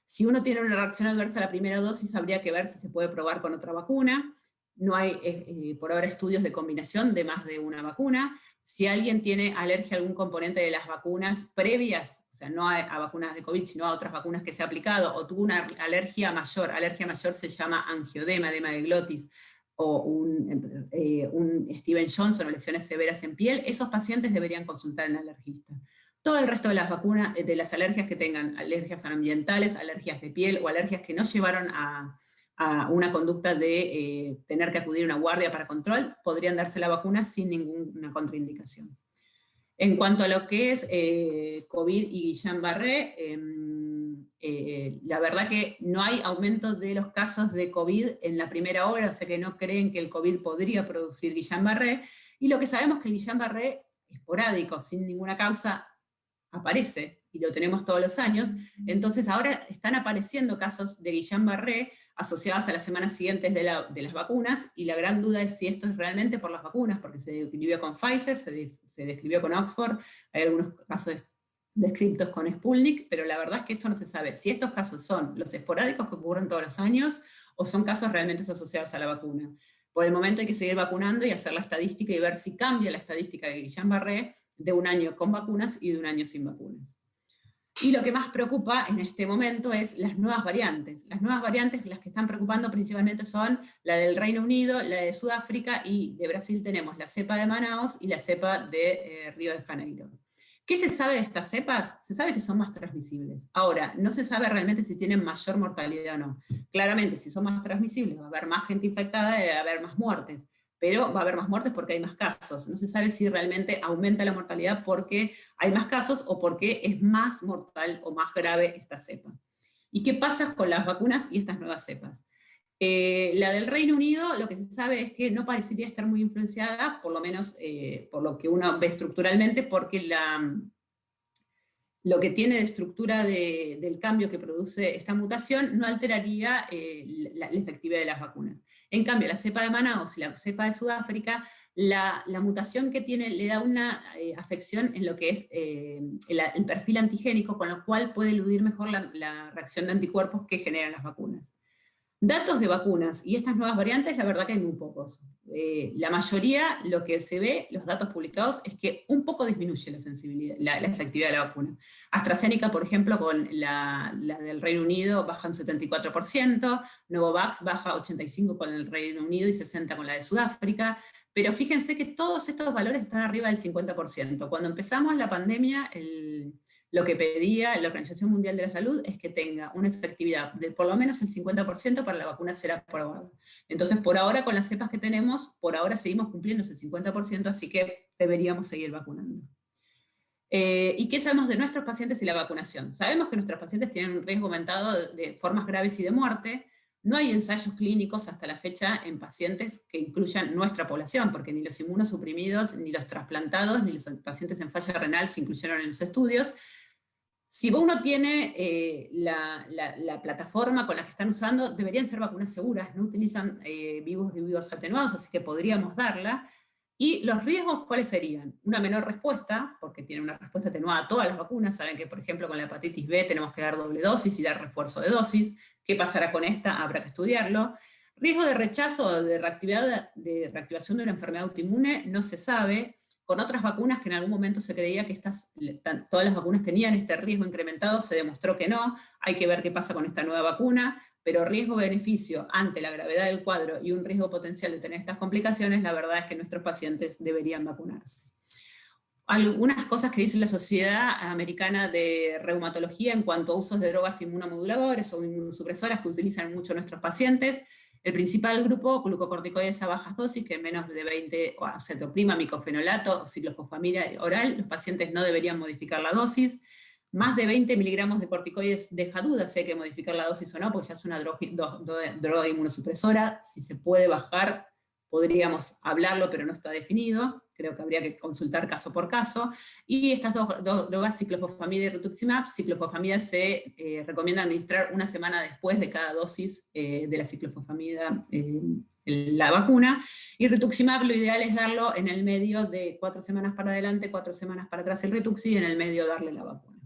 Si uno tiene una reacción adversa a la primera dosis, habría que ver si se puede probar con otra vacuna. No hay por ahora estudios de combinación de más de una vacuna. Si alguien tiene alergia a algún componente de las vacunas previas, o sea, no a vacunas de COVID, sino a otras vacunas que se ha aplicado, o tuvo una alergia mayor se llama angioedema, edema de glotis, o un Steven Johnson o lesiones severas en piel, esos pacientes deberían consultar al alergista. Todo el resto de las vacunas, de las alergias que tengan, alergias ambientales, alergias de piel o alergias que no llevaron a una conducta de tener que acudir a una guardia para control, podrían darse la vacuna sin ninguna contraindicación. En cuanto a lo que es COVID y Guillain-Barré, la verdad que no hay aumento de los casos de COVID en la primera hora, o sea que no creen que el COVID podría producir Guillain-Barré, y lo que sabemos es que el Guillain-Barré esporádico, sin ninguna causa, aparece, y lo tenemos todos los años. Entonces ahora están apareciendo casos de Guillain-Barré asociadas a las semanas siguientes de las vacunas, y la gran duda es si esto es realmente por las vacunas, porque se describió con Pfizer, se describió con Oxford, hay algunos casos descritos con Sputnik, pero la verdad es que esto no se sabe si estos casos son los esporádicos que ocurren todos los años, o son casos realmente asociados a la vacuna. Por el momento hay que seguir vacunando y hacer la estadística y ver si cambia la estadística de Guillain-Barré de un año con vacunas y de un año sin vacunas. Y lo que más preocupa en este momento es las nuevas variantes. Las nuevas variantes, las que están preocupando principalmente son la del Reino Unido, la de Sudáfrica, y de Brasil tenemos la cepa de Manaus y la cepa de Río de Janeiro. ¿Qué se sabe de estas cepas? Se sabe que son más transmisibles. Ahora, no se sabe realmente si tienen mayor mortalidad o no. Claramente, si son más transmisibles, va a haber más gente infectada y va a haber más muertes. Pero va a haber más muertes porque hay más casos. No se sabe si realmente aumenta la mortalidad porque hay más casos o porque es más mortal o más grave esta cepa. ¿Y qué pasa con las vacunas y estas nuevas cepas? La del Reino Unido, lo que se sabe es que no parecería estar muy influenciada, por lo menos por lo que uno ve estructuralmente, porque lo que tiene de estructura del cambio que produce esta mutación no alteraría la efectividad de las vacunas. En cambio, la cepa de Manaus y la cepa de Sudáfrica, la mutación que tiene le da una afección en lo que es el perfil antigénico, con lo cual puede eludir mejor la reacción de anticuerpos que generan las vacunas. Datos de vacunas y estas nuevas variantes, la verdad que hay muy pocos. La mayoría, lo que se ve, los datos publicados, es que un poco disminuye la sensibilidad, la efectividad de la vacuna. AstraZeneca, por ejemplo, con la del Reino Unido baja un 74%, Novavax baja 85% con el Reino Unido y 60% con la de Sudáfrica, pero fíjense que todos estos valores están arriba del 50%. Cuando empezamos la pandemia, lo que pedía la Organización Mundial de la Salud es que tenga una efectividad de por lo menos el 50% para la vacuna ser aprobada. Entonces, por ahora, con las cepas que tenemos, por ahora seguimos cumpliendo ese 50%, así que deberíamos seguir vacunando. ¿Y qué sabemos de nuestros pacientes y la vacunación? Sabemos que nuestros pacientes tienen un riesgo aumentado de formas graves y de muerte. No hay ensayos clínicos hasta la fecha en pacientes que incluyan nuestra población, porque ni los inmunosuprimidos, ni los trasplantados, ni los pacientes en falla renal se incluyeron en los estudios. Si uno tiene la plataforma con la que están usando, deberían ser vacunas seguras, no utilizan vivos atenuados, así que podríamos darla. ¿Y los riesgos cuáles serían? Una menor respuesta, porque tiene una respuesta atenuada a todas las vacunas. Saben que, por ejemplo, con la hepatitis B tenemos que dar doble dosis y dar refuerzo de dosis. ¿Qué pasará con esta? Habrá que estudiarlo. Riesgo de rechazo o de reactivación de una enfermedad autoinmune no se sabe. Con otras vacunas que en algún momento se creía que todas las vacunas tenían este riesgo incrementado, se demostró que no. Hay que ver qué pasa con esta nueva vacuna, pero riesgo-beneficio ante la gravedad del cuadro y un riesgo potencial de tener estas complicaciones, la verdad es que nuestros pacientes deberían vacunarse. algunas cosas que dice la Sociedad Americana de Reumatología en cuanto a usos de drogas inmunomoduladores o inmunosupresoras que utilizan mucho nuestros pacientes. El principal grupo, glucocorticoides a bajas dosis, que menos de 20, o acetoprima, micofenolato, o ciclofosfamida oral, los pacientes no deberían modificar la dosis. Más de 20 miligramos de corticoides deja duda si hay que modificar la dosis o no, porque ya es una droga inmunosupresora. Si se puede bajar, podríamos hablarlo, pero no está definido. Creo que habría que consultar caso por caso. Y estas dos drogas, ciclofosfamida y rituximab, ciclofosfamida se recomienda administrar una semana después de cada dosis de la ciclofosfamida, la vacuna, y rituximab lo ideal es darlo en el medio de 4 semanas para adelante, 4 semanas para atrás el rituxi, y en el medio darle la vacuna.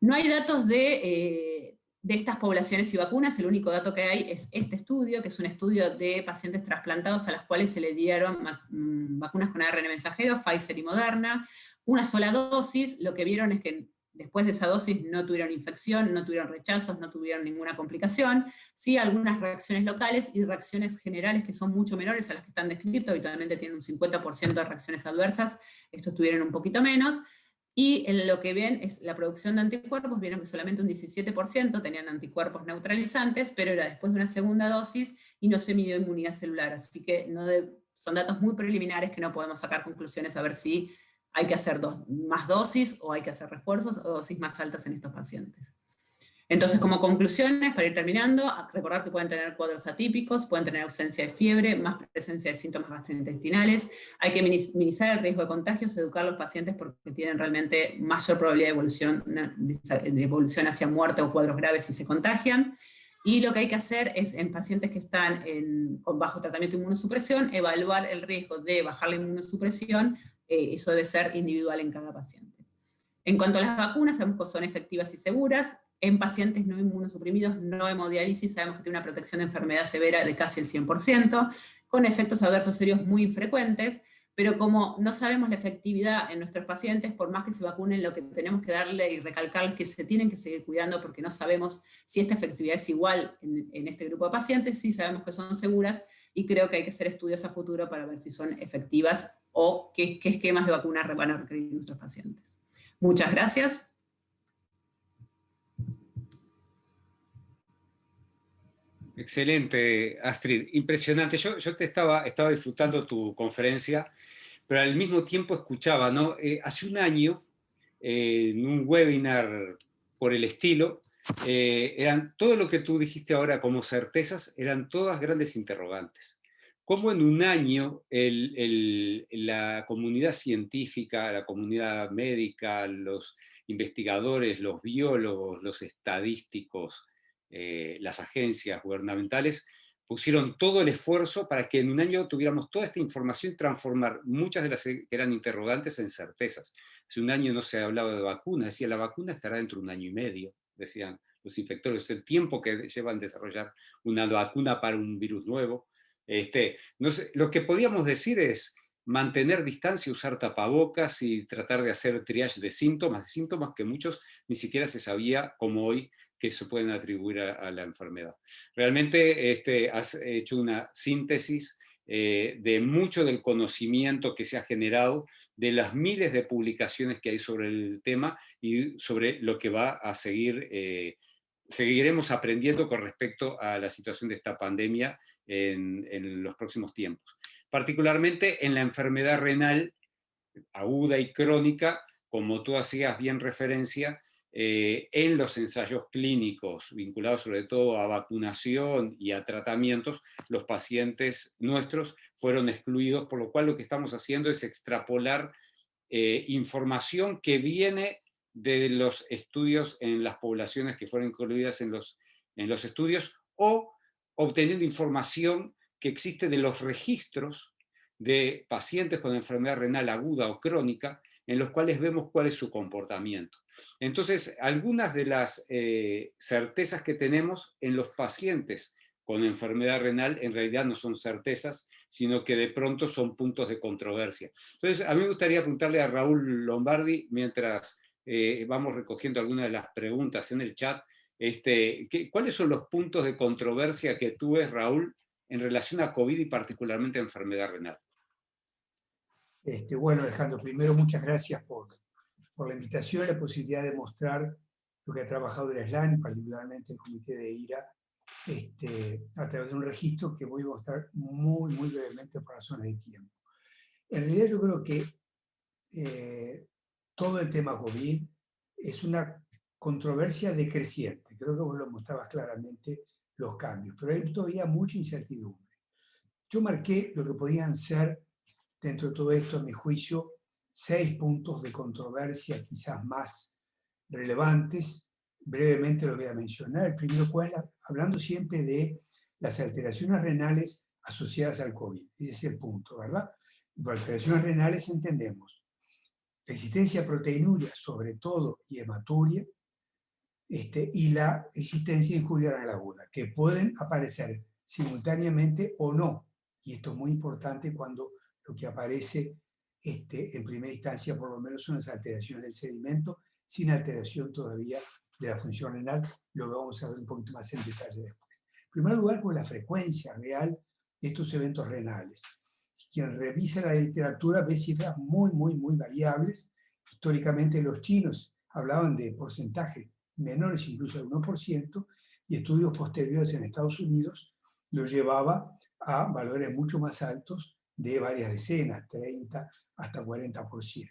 No hay datos de estas poblaciones y vacunas, el único dato que hay es este estudio, que es un estudio de pacientes trasplantados a las cuales se le dieron vacunas con ARN mensajero, Pfizer y Moderna, una sola dosis. Lo que vieron es que después de esa dosis no tuvieron infección, no tuvieron rechazos, no tuvieron ninguna complicación, sí algunas reacciones locales y reacciones generales que son mucho menores a las que están descritas, habitualmente tienen un 50% de reacciones adversas, estos tuvieron un poquito menos. Y en lo que ven es la producción de anticuerpos, vieron que solamente un 17% tenían anticuerpos neutralizantes, pero era después de una segunda dosis y no se midió inmunidad celular. Así que son datos muy preliminares que no podemos sacar conclusiones a ver si hay que hacer más dosis o hay que hacer refuerzos o dosis más altas en estos pacientes. Entonces, como conclusiones, para ir terminando, recordar que pueden tener cuadros atípicos, pueden tener ausencia de fiebre, más presencia de síntomas gastrointestinales, hay que minimizar el riesgo de contagios, educar a los pacientes porque tienen realmente mayor probabilidad de evolución hacia muerte o cuadros graves si se contagian. Y lo que hay que hacer es, en pacientes que están con bajo tratamiento de inmunosupresión, evaluar el riesgo de bajar la inmunosupresión, eso debe ser individual en cada paciente. En cuanto a las vacunas, sabemos que son efectivas y seguras. En pacientes no inmunosuprimidos, no hemodiálisis, sabemos que tiene una protección de enfermedad severa de casi el 100%, con efectos adversos serios muy infrecuentes, pero como no sabemos la efectividad en nuestros pacientes, por más que se vacunen, lo que tenemos que darle y recalcar es que se tienen que seguir cuidando porque no sabemos si esta efectividad es igual en este grupo de pacientes, sí sabemos que son seguras, y creo que hay que hacer estudios a futuro para ver si son efectivas o qué esquemas de vacunas van a requerir nuestros pacientes. Muchas gracias. Excelente, Astrid. Impresionante. Yo estaba disfrutando tu conferencia, pero al mismo tiempo escuchaba, ¿no? Hace un año, en un webinar por el estilo, eran todo lo que tú dijiste ahora como certezas, eran todas grandes interrogantes. ¿Cómo en un año la comunidad científica, la comunidad médica, los investigadores, los biólogos, los estadísticos, las agencias gubernamentales pusieron todo el esfuerzo para que en un año tuviéramos toda esta información y transformar muchas de las que eran interrogantes en certezas? Hace un año no se hablaba de vacunas, decía la vacuna estará dentro de 1 año y medio, decían los infectólogos, el tiempo que llevan desarrollar una vacuna para un virus nuevo. No sé, lo que podíamos decir es mantener distancia, usar tapabocas y tratar de hacer triage de síntomas que muchos ni siquiera se sabía, como hoy, que se pueden atribuir a la enfermedad. Realmente has hecho una síntesis de mucho del conocimiento que se ha generado, de las miles de publicaciones que hay sobre el tema y sobre lo que va a seguir. Seguiremos aprendiendo con respecto a la situación de esta pandemia en los próximos tiempos. Particularmente en la enfermedad renal aguda y crónica, como tú hacías bien referencia, en los ensayos clínicos vinculados sobre todo a vacunación y a tratamientos, los pacientes nuestros fueron excluidos, por lo cual lo que estamos haciendo es extrapolar información que viene de los estudios en las poblaciones que fueron incluidas en los estudios, o obteniendo información que existe de los registros de pacientes con enfermedad renal aguda o crónica, en los cuales vemos cuál es su comportamiento. Entonces, algunas de las certezas que tenemos en los pacientes con enfermedad renal en realidad no son certezas, sino que de pronto son puntos de controversia. Entonces, a mí me gustaría preguntarle a Raúl Lombardi, mientras vamos recogiendo algunas de las preguntas en el chat, ¿cuáles son los puntos de controversia que tú ves, Raúl, en relación a COVID y particularmente a enfermedad renal? Bueno, Alejandro, primero muchas gracias por la invitación y la posibilidad de mostrar lo que ha trabajado el SLAN, particularmente el Comité de IRA, a través de un registro que voy a mostrar muy, muy brevemente por razones de tiempo. En realidad yo creo que todo el tema COVID es una controversia decreciente. Creo que vos lo mostrabas claramente los cambios, pero hay todavía mucha incertidumbre. Yo marqué lo que podían ser, dentro de todo esto, a mi juicio, 6 puntos de controversia quizás más relevantes. Brevemente lo voy a mencionar. El primero, hablando siempre de las alteraciones renales asociadas al COVID. Ese es el punto, ¿verdad? Y por alteraciones renales entendemos existencia de proteinuria, sobre todo, y hematuria, y la existencia de injuria renal aguda, que pueden aparecer simultáneamente o no. Y esto es muy importante cuando lo que aparece en primera instancia, por lo menos, son las alteraciones del sedimento, sin alteración todavía de la función renal. Lo vamos a ver un poquito más en detalle después. En primer lugar, con la frecuencia real de estos eventos renales. Quien revisa la literatura ve cifras muy, muy, muy variables. Históricamente los chinos hablaban de porcentajes menores incluso del 1%, y estudios posteriores en Estados Unidos lo llevaba a valores mucho más altos de varias decenas, 30 hasta 40%.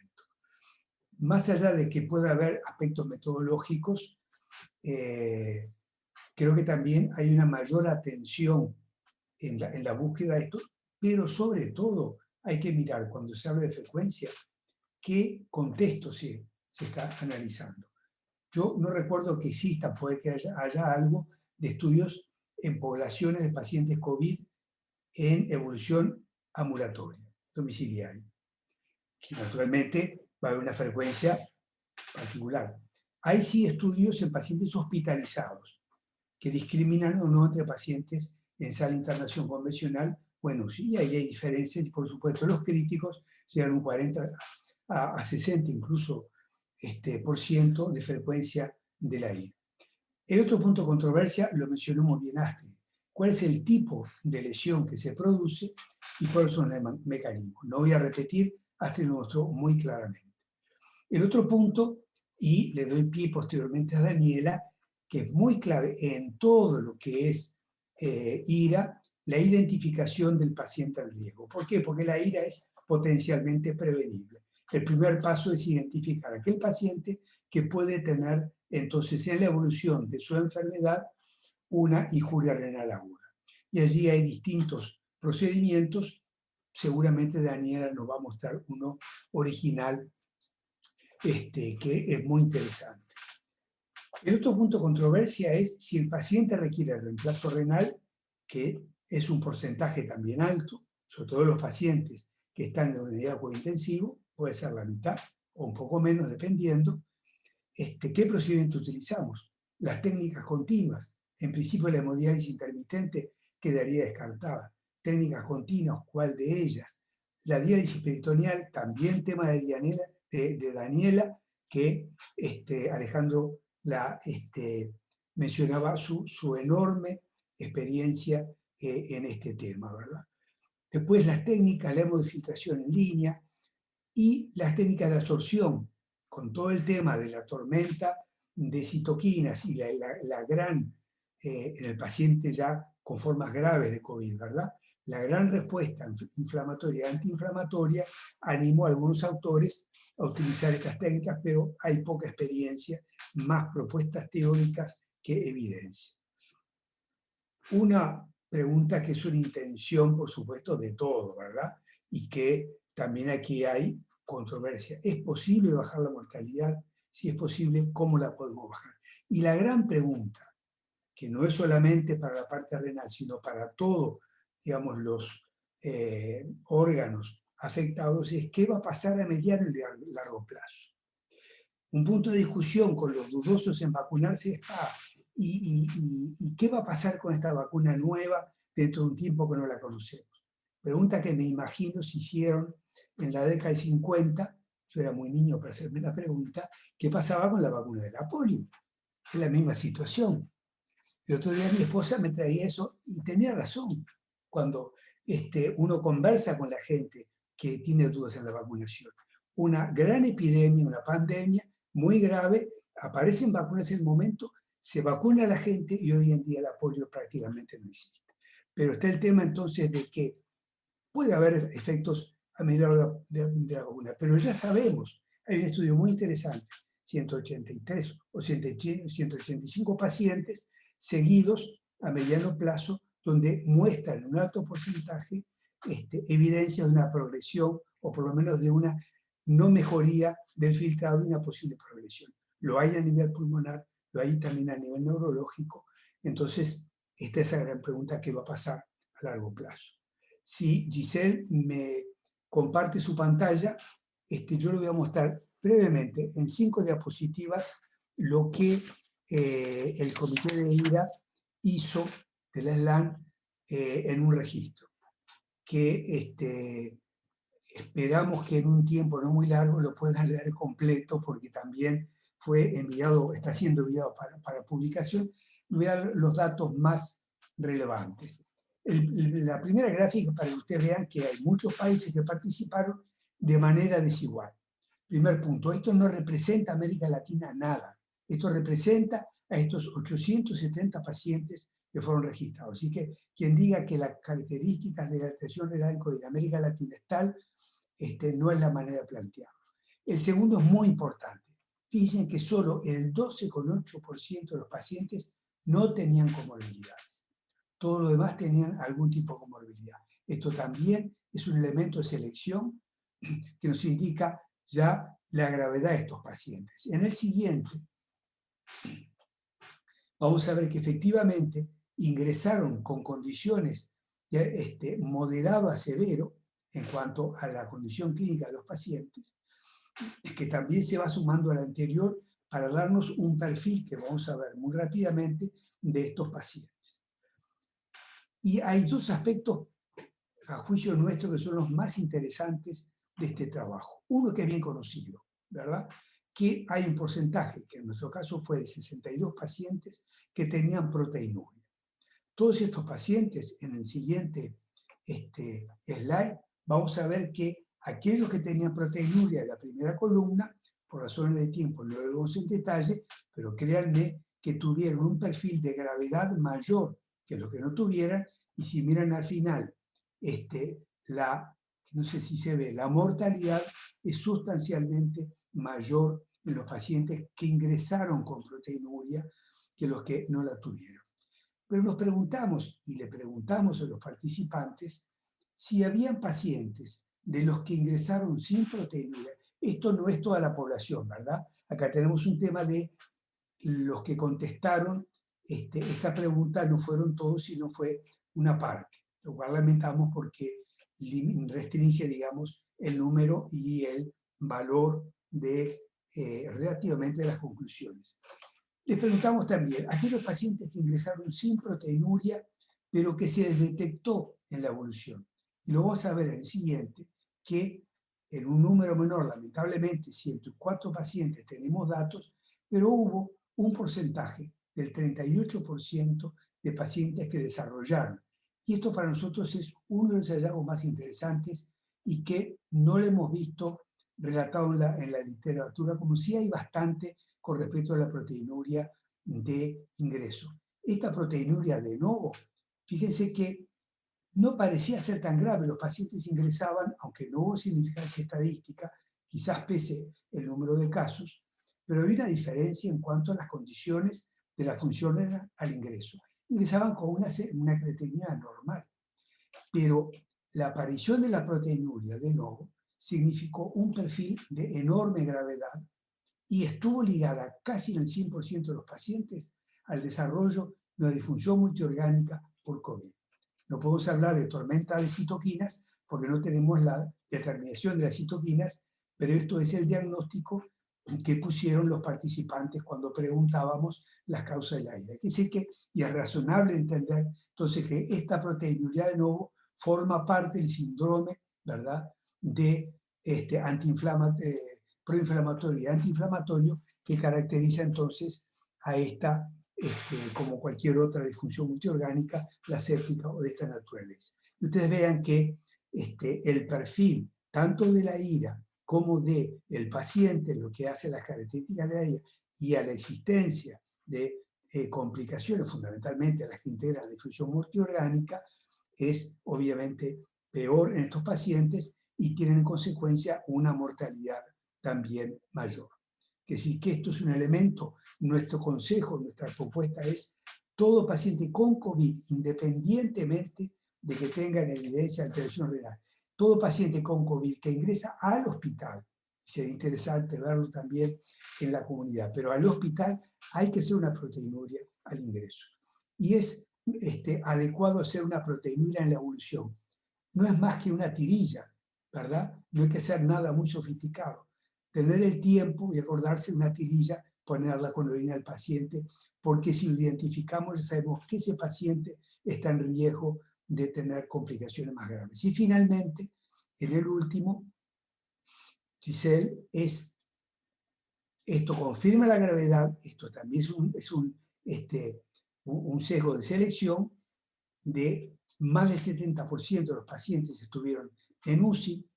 Más allá de que pueda haber aspectos metodológicos, creo que también hay una mayor atención en la búsqueda de esto, pero sobre todo hay que mirar, cuando se habla de frecuencia, qué contexto se está analizando. Yo no recuerdo que exista, puede que haya algo de estudios en poblaciones de pacientes COVID en evolución ambulatoria, domiciliaria, que naturalmente va a haber una frecuencia particular. Hay sí estudios en pacientes hospitalizados que discriminan o no entre pacientes en sala de internación convencional. Bueno, sí, ahí hay diferencias, y por supuesto los críticos llegan un 40 a 60 incluso por ciento de frecuencia de la IRA. El otro punto de controversia lo mencionó muy bien Astrid. ¿Cuál es el tipo de lesión que se produce y cuáles son los mecanismos? No voy a repetir, Astrid lo mostró muy claramente. El otro punto, y le doy pie posteriormente a Daniela, que es muy clave en todo lo que es IRA, la identificación del paciente en riesgo. ¿Por qué? Porque la IRA es potencialmente prevenible. El primer paso es identificar a aquel paciente que puede tener, entonces, en la evolución de su enfermedad, una injuria renal aguda. Y allí hay distintos procedimientos. Seguramente Daniela nos va a mostrar uno original que es muy interesante. El otro punto de controversia es si el paciente requiere reemplazo renal, que es un porcentaje también alto, sobre todo los pacientes que están en la unidad de cuidado intensivo, puede ser la mitad o un poco menos, dependiendo. ¿Qué procedimiento utilizamos? Las técnicas continuas. En principio la hemodiálisis intermitente quedaría descartada. Técnicas continuas, ¿cuál de ellas? La diálisis peritoneal, también tema de Daniela, que Alejandro mencionaba su enorme experiencia en este tema, ¿verdad? Después las técnicas, la hemodifiltración en línea y las técnicas de absorción, con todo el tema de la tormenta de citoquinas y la gran, en el paciente ya con formas graves de COVID, ¿verdad? La gran respuesta inflamatoria y antiinflamatoria animó a algunos autores a utilizar estas técnicas, pero hay poca experiencia, más propuestas teóricas que evidencia. Una pregunta que es una intención, por supuesto, de todo, ¿verdad? Y que también aquí hay controversia. ¿Es posible bajar la mortalidad? Si es posible, ¿cómo la podemos bajar? Y la gran pregunta, que no es solamente para la parte renal, sino para todos, digamos, los órganos afectados, es qué va a pasar a mediano y largo plazo. Un punto de discusión con los dudosos en vacunarse es, ¿y qué va a pasar con esta vacuna nueva dentro de un tiempo que no la conocemos? Pregunta que me imagino se hicieron en la década del 50, yo era muy niño para hacerme la pregunta, ¿qué pasaba con la vacuna de la polio? Es la misma situación. El otro día mi esposa me traía eso y tenía razón. Cuando uno conversa con la gente que tiene dudas en la vacunación. Una gran epidemia, una pandemia muy grave, aparecen vacunas en el momento, se vacuna a la gente y hoy en día la polio prácticamente no existe. Pero está el tema entonces de que puede haber efectos a medida de la vacuna, pero ya sabemos, hay un estudio muy interesante, 183 o 185 pacientes seguidos a mediano plazo, donde muestran un alto porcentaje evidencia de una progresión o por lo menos de una no mejoría del filtrado y una posible progresión. Lo hay a nivel pulmonar, lo hay también a nivel neurológico. Entonces, esta es la gran pregunta: ¿qué va a pasar a largo plazo? Si Giselle me comparte su pantalla, yo le voy a mostrar brevemente en 5 diapositivas lo que el comité de IRA hizo de la SLAN en un registro, que esperamos que en un tiempo no muy largo lo puedan leer completo, porque también fue enviado, está siendo enviado para publicación. Voy a dar los datos más relevantes. La primera gráfica, para que ustedes vean que hay muchos países que participaron de manera desigual. Primer punto, esto no representa a América Latina nada. Esto representa a estos 870 pacientes que fueron registrados. Así que quien diga que las características de la expresión renal en COVID en América Latina es tal, no es la manera de plantearlo. El segundo es muy importante. Fíjense que solo el 12,8% de los pacientes no tenían comorbilidades. Todos los demás tenían algún tipo de comorbilidad. Esto también es un elemento de selección que nos indica ya la gravedad de estos pacientes. En el siguiente, vamos a ver que efectivamente ingresaron con condiciones de moderado a severo en cuanto a la condición clínica de los pacientes, que también se va sumando a la anterior para darnos un perfil que vamos a ver muy rápidamente de estos pacientes. Y hay dos aspectos, a juicio nuestro, que son los más interesantes de este trabajo. Uno que es bien conocido, ¿verdad? Que hay un porcentaje, que en nuestro caso fue de 62 pacientes, que tenían proteinuria. Todos estos pacientes, en el siguiente slide, vamos a ver que aquellos que tenían proteinuria en la primera columna, por razones de tiempo no lo vemos en detalle, pero créanme que tuvieron un perfil de gravedad mayor que los que no tuvieran, y si miran al final, no sé si se ve, la mortalidad es sustancialmente mayor en los pacientes que ingresaron con proteinuria que los que no la tuvieron. Pero nos preguntamos, y le preguntamos a los participantes, si habían pacientes de los que ingresaron sin proteinuria. Esto no es toda la población, ¿verdad? Acá tenemos un tema de los que contestaron esta pregunta, no fueron todos, sino fue una parte, lo cual lamentamos porque restringe, digamos, el número y el valor relativamente de las conclusiones. Les preguntamos también a aquellos pacientes que ingresaron sin proteinuria, pero que se detectó en la evolución. Y lo vamos a ver en el siguiente, que en un número menor, lamentablemente, 104 pacientes tenemos datos, pero hubo un porcentaje del 38% de pacientes que desarrollaron. Y esto para nosotros es uno de los hallazgos más interesantes y que no lo hemos visto relatado en la literatura, como si hay bastante con respecto a la proteinuria de ingreso. Esta proteinuria de novo, fíjense que no parecía ser tan grave. Los pacientes ingresaban, aunque no hubo significancia estadística, quizás pese el número de casos, pero había una diferencia en cuanto a las condiciones de la función renal al ingreso. Ingresaban con una creatinina normal, pero la aparición de la proteinuria de novo significó un perfil de enorme gravedad y estuvo ligada casi en el 100% de los pacientes al desarrollo de una disfunción multiorgánica por COVID. No podemos hablar de tormenta de citoquinas porque no tenemos la determinación de las citoquinas, pero esto es el diagnóstico que pusieron los participantes cuando preguntábamos las causas del aire. Y es razonable entender entonces que esta proteinuria de novo forma parte del síndrome, ¿verdad?, de proinflamatorio y antiinflamatorio que caracteriza entonces a esta, como cualquier otra disfunción multiorgánica, la séptica o de esta naturaleza. Y ustedes vean que el perfil tanto de la ira como del paciente, lo que hace las características de la ira, y a la existencia de complicaciones, fundamentalmente las que integran la difusión multiorgánica, es obviamente peor en estos pacientes y tienen en consecuencia una mortalidad también mayor. Es decir, que esto es un elemento, nuestro consejo, nuestra propuesta es todo paciente con COVID, independientemente de que tengan evidencia de alteración renal, todo paciente con COVID que ingresa al hospital, sería interesante verlo también en la comunidad, pero al hospital hay que hacer una proteinuria al ingreso. Y es adecuado hacer una proteinuria en la evolución. No es más que una tirilla, ¿verdad? No hay que hacer nada muy sofisticado. Tener el tiempo y acordarse de una tirilla, ponerla cuando viene al paciente, porque si lo identificamos ya sabemos que ese paciente está en riesgo de tener complicaciones más graves. Y finalmente, en el último, Giselle, esto confirma la gravedad, esto también es un sesgo de selección de más del 70% de los pacientes estuvieron en UCI,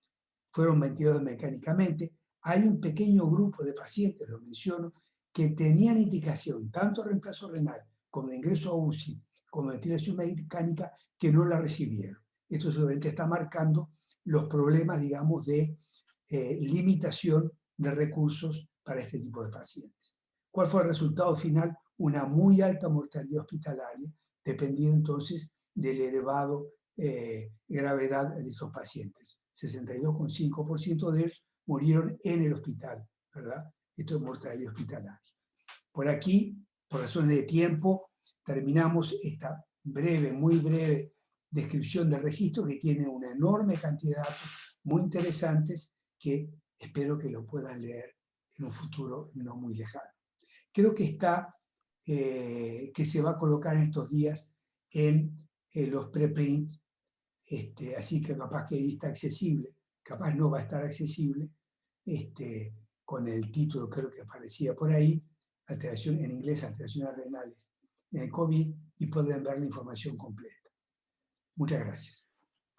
fueron ventilados mecánicamente. Hay un pequeño grupo de pacientes, lo menciono, que tenían indicación, tanto de reemplazo renal como de ingreso a UCI, como de ventilación mecánica, que no la recibieron. Esto seguramente está marcando los problemas, digamos, de limitación de recursos para este tipo de pacientes. ¿Cuál fue el resultado final? Una muy alta mortalidad hospitalaria, dependiendo entonces del elevado gravedad de estos pacientes. 62,5% de ellos murieron en el hospital, ¿verdad? Esto es mortalidad hospitalaria. Por aquí, por razones de tiempo, terminamos esta breve, muy breve descripción del registro, que tiene una enorme cantidad de datos muy interesantes que espero que lo puedan leer en un futuro no muy lejano. Creo que que se va a colocar en estos días en los preprint, así que capaz que ahí está accesible, capaz no va a estar accesible, con el título creo que aparecía por ahí, alteración en inglés, alteraciones renales en el COVID, y pueden ver la información completa. Muchas gracias.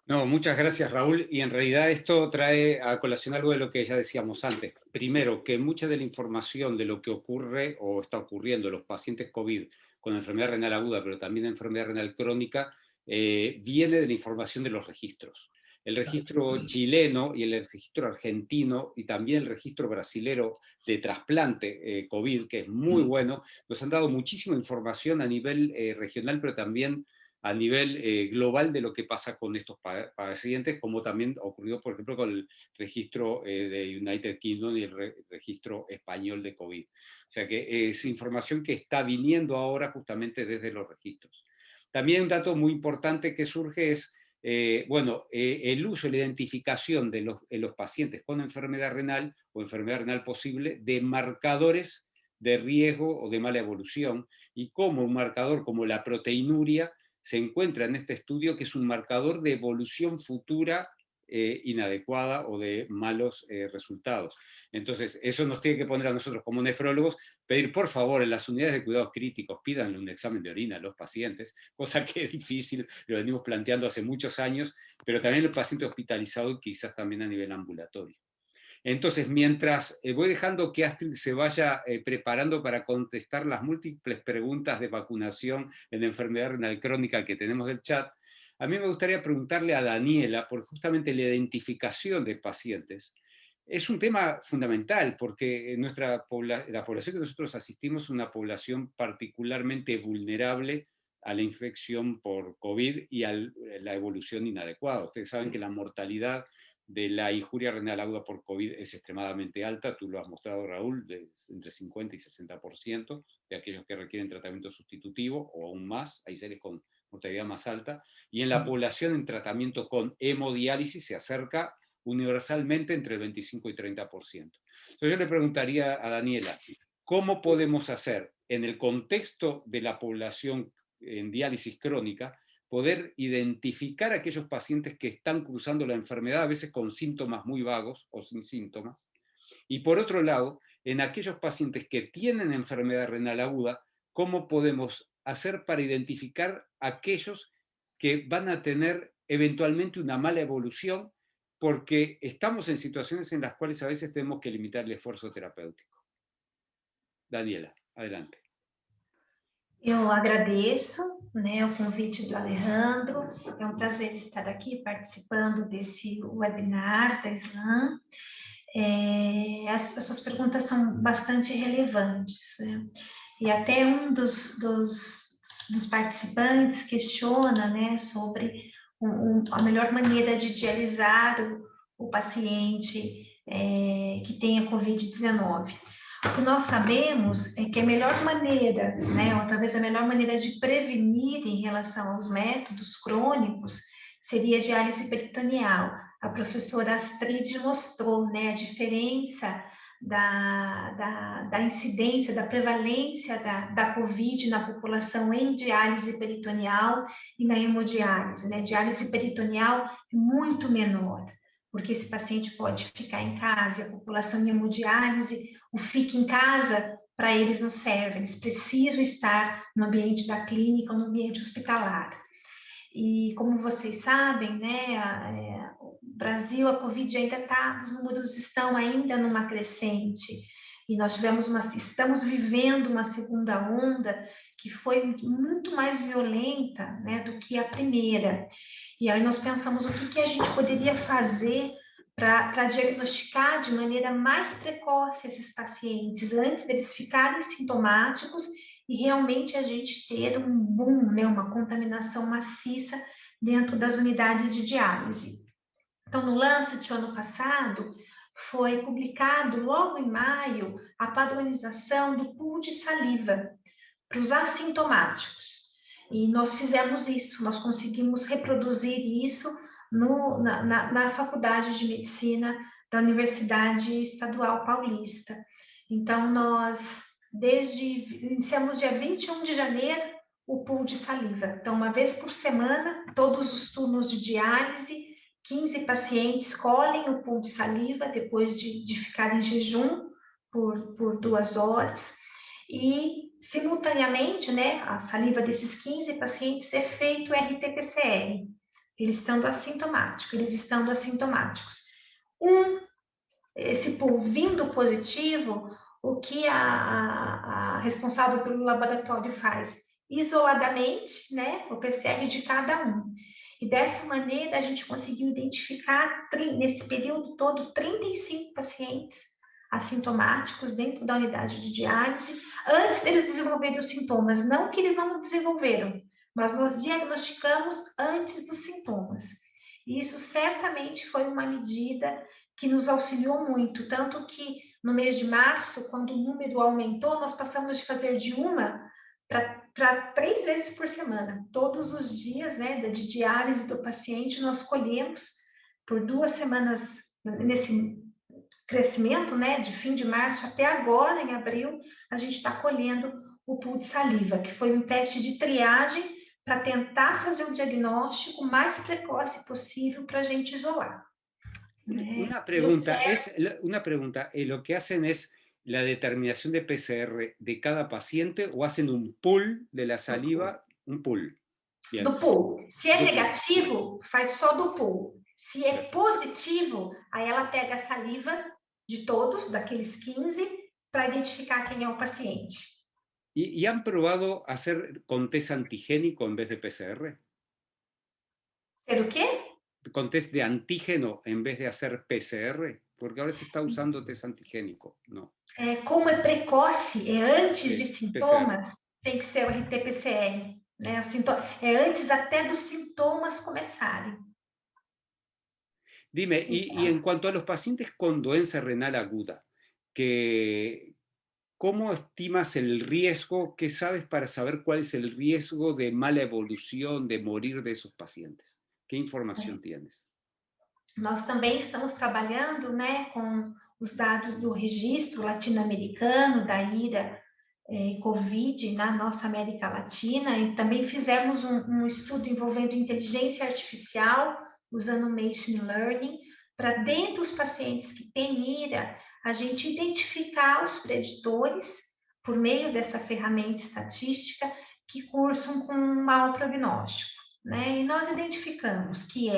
No, muchas gracias, Raúl. Y en realidad esto trae a colación algo de lo que ya decíamos antes. Primero, que mucha de la información de lo que ocurre o está ocurriendo en los pacientes COVID con enfermedad renal aguda, pero también enfermedad renal crónica, viene de la información de los registros. El registro chileno y el registro argentino y también el registro brasilero de trasplante COVID, que es muy bueno, nos han dado muchísima información a nivel regional, pero también a nivel global de lo que pasa con estos pacientes, como también ocurrió, por ejemplo, con el registro de United Kingdom y el registro español de COVID. O sea que es información que está viniendo ahora justamente desde los registros. También un dato muy importante que surge es, el uso y la identificación de los pacientes con enfermedad renal o enfermedad renal posible de marcadores de riesgo o de mala evolución, y como un marcador como la proteinuria se encuentra en este estudio, que es un marcador de evolución futura inadecuada o de malos resultados. Entonces, eso nos tiene que poner a nosotros como nefrólogos, pedir por favor en las unidades de cuidados críticos, pídanle un examen de orina a los pacientes, cosa que es difícil, lo venimos planteando hace muchos años, pero también el paciente hospitalizado y quizás también a nivel ambulatorio. Entonces, mientras voy dejando que Astrid se vaya preparando para contestar las múltiples preguntas de vacunación en enfermedad renal crónica que tenemos del chat, a mí me gustaría preguntarle a Daniela por justamente la identificación de pacientes. Es un tema fundamental porque la población que nosotros asistimos es una población particularmente vulnerable a la infección por COVID y a la evolución inadecuada. Ustedes saben que la mortalidad de la injuria renal aguda por COVID es extremadamente alta, tú lo has mostrado, Raúl, entre 50 y 60% de aquellos que requieren tratamiento sustitutivo, o aún más, hay seres con mortalidad más alta, y en la población en tratamiento con hemodiálisis se acerca universalmente entre el 25 y 30%. Entonces yo le preguntaría a Daniela, ¿cómo podemos hacer en el contexto de la población en diálisis crónica poder identificar a aquellos pacientes que están cruzando la enfermedad, a veces con síntomas muy vagos o sin síntomas? Y por otro lado, en aquellos pacientes que tienen enfermedad renal aguda, ¿cómo podemos hacer para identificar aquellos que van a tener eventualmente una mala evolución, porque estamos en situaciones en las cuales a veces tenemos que limitar el esfuerzo terapêutico. Daniela, adelante. Eu agradeço, né, o convite do Alejandro. É um prazer estar aqui participando desse webinar da Slam. As suas perguntas são bastante relevantes, né? E até um dos participantes questiona, né, sobre a melhor maneira de dialisar o paciente que tenha Covid-19. O que nós sabemos é que a melhor maneira, né, ou talvez a melhor maneira de prevenir em relação aos métodos crônicos seria a diálise peritoneal. A professora Astrid mostrou, né, a diferença da incidência, da prevalência da COVID na população em diálise peritoneal e na hemodiálise, né? Diálise peritoneal é muito menor, porque esse paciente pode ficar em casa, e a população em hemodiálise, o fique em casa, para eles não serve, eles precisam estar no ambiente da clínica ou no ambiente hospitalar. E como vocês sabem, né, o Brasil, a Covid ainda está, os números estão ainda numa crescente, e nós estamos vivendo uma segunda onda que foi muito mais violenta, né, do que a primeira. E aí nós pensamos o que a gente poderia fazer para diagnosticar de maneira mais precoce esses pacientes, antes deles ficarem sintomáticos e realmente a gente ter um boom, né, uma contaminação maciça dentro das unidades de diálise. Então, no Lancet, ano passado, foi publicado, logo em maio, a padronização do pool de saliva para os assintomáticos. E nós fizemos isso, nós conseguimos reproduzir isso na Faculdade de Medicina da Universidade Estadual Paulista. Então, nós iniciamos dia 21 de janeiro o pool de saliva. Então, uma vez por semana, todos os turnos de diálise, 15 pacientes colhem o pool de saliva depois de ficar em jejum por 2 horas. E, simultaneamente, né, a saliva desses 15 pacientes é feito RT-PCR, eles estando assintomáticos. Esse pool vindo positivo, o que a responsável pelo laboratório faz? Isoladamente, né, o PCR de cada um. E dessa maneira a gente conseguiu identificar, nesse período todo, 35 pacientes assintomáticos dentro da unidade de diálise, antes deles desenvolverem os sintomas. Não que eles não desenvolveram, mas nós diagnosticamos antes dos sintomas. E isso certamente foi uma medida que nos auxiliou muito, tanto que no mês de março, quando o número aumentou, nós passamos de fazer de 1 para 3 vezes por semana. Todos os dias, né, de diálise do paciente, nós colhemos por 2 semanas, nesse crescimento, né, de fim de março até agora, em abril, a gente está colhendo o pool de saliva, que foi um teste de triagem para tentar fazer o diagnóstico mais precoce possível para a gente isolar. Una pregunta, ¿lo que hacen es la determinación de PCR de cada paciente o hacen un pool de la saliva? Un pool. Bien. Do pool. Se é negativo, faz só do pool. Se é positivo, aí ela pega a saliva de todos, daqueles 15, para identificar quem é o paciente. ¿Y han probado hacer con test antigénico en vez de PCR? Ser o quê? Con test de antígeno en vez de hacer PCR, porque ahora se está usando test antigénico, ¿no? Como é precoce, é antes de sintomas, PCR. Tem que ser o RT-PCR, né? É antes até dos sintomas começarem. Dime, y en cuanto a los pacientes con doença renal aguda, ¿cómo estimas el riesgo? ¿Qué sabes para saber cuál es el riesgo de mala evolución, de morir de esos pacientes? ¿Qué informação tienes? Nós também estamos trabalhando, né, com os dados do registro latino-americano da IRA COVID na nossa América Latina, e também fizemos um estudo envolvendo inteligência artificial, usando Machine Learning, para dentro dos pacientes que têm IRA, a gente identificar os preditores, por meio dessa ferramenta estatística, que cursam com um mau prognóstico. Né? E nós identificamos que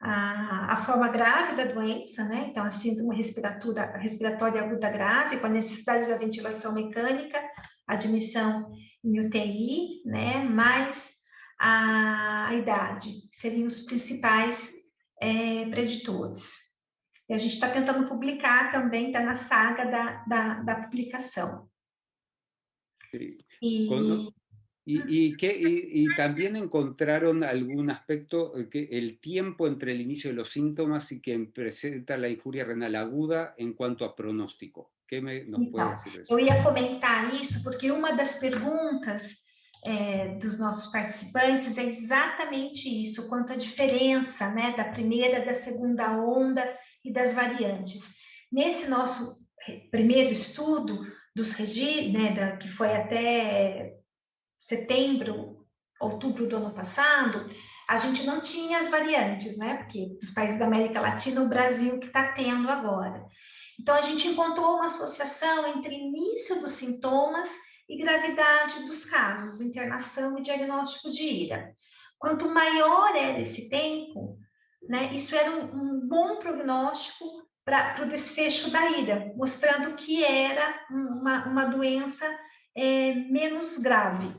a forma grave da doença, né? Então, a síndrome respiratória aguda grave, com a necessidade da ventilação mecânica, admissão em UTI, né? Mais a idade, seriam os principais preditores. E a gente está tentando publicar também, está na saga da publicação. Y también encontraron algún aspecto, que el tiempo entre el inicio de los síntomas y que presenta la infuria renal aguda en cuanto a pronóstico. ¿Qué nos puede decir de eso? Eu ia comentar isso porque uma das perguntas dos nossos participantes é exatamente isso, quanto à diferença, né, da primeira, da segunda onda e das variantes. Nesse nosso primeiro estudo dos registros, né, que foi até setembro, outubro do ano passado, a gente não tinha as variantes, né? Porque os países da América Latina, o Brasil que está tendo agora. Então, a gente encontrou uma associação entre início dos sintomas e gravidade dos casos, internação e diagnóstico de IRA. Quanto maior era esse tempo, né, isso era um bom prognóstico para o desfecho da IRA, mostrando que era uma doença menos grave.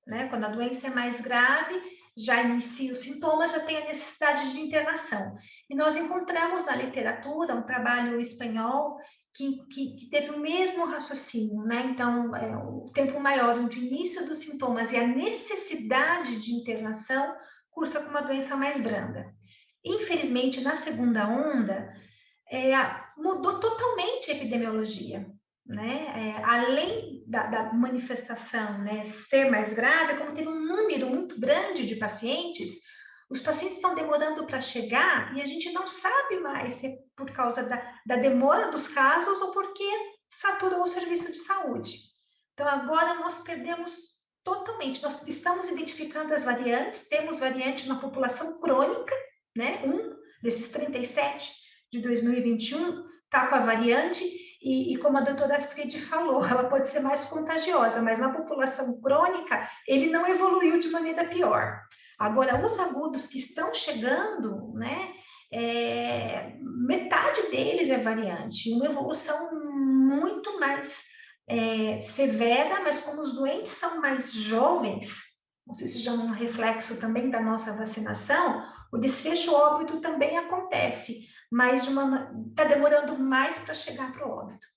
Né? Quando a doença é mais grave, já inicia os sintomas, já tem a necessidade de internação. E nós encontramos na literatura um trabalho espanhol que teve o mesmo raciocínio, né? Então, o tempo maior entre o início dos sintomas e a necessidade de internação cursa com uma doença mais branda. Infelizmente, na segunda onda, mudou totalmente a epidemiologia. Né? Além da manifestação, né, ser mais grave, como teve um número muito grande de pacientes, os pacientes estão demorando para chegar e a gente não sabe mais se é por causa da demora dos casos ou porque saturou o serviço de saúde. Então, agora nós perdemos totalmente, nós estamos identificando as variantes, temos variante na população crônica, né? Desses 37 de 2021 está com a variante. E como a doutora Astrid falou, ela pode ser mais contagiosa, mas na população crônica, ele não evoluiu de maneira pior. Agora, os agudos que estão chegando, né, metade deles é variante, uma evolução muito mais severa, mas como os doentes são mais jovens, não sei se já é um reflexo também da nossa vacinação, o desfecho óbito também acontece, mas está demorando mais para chegar para o óbito.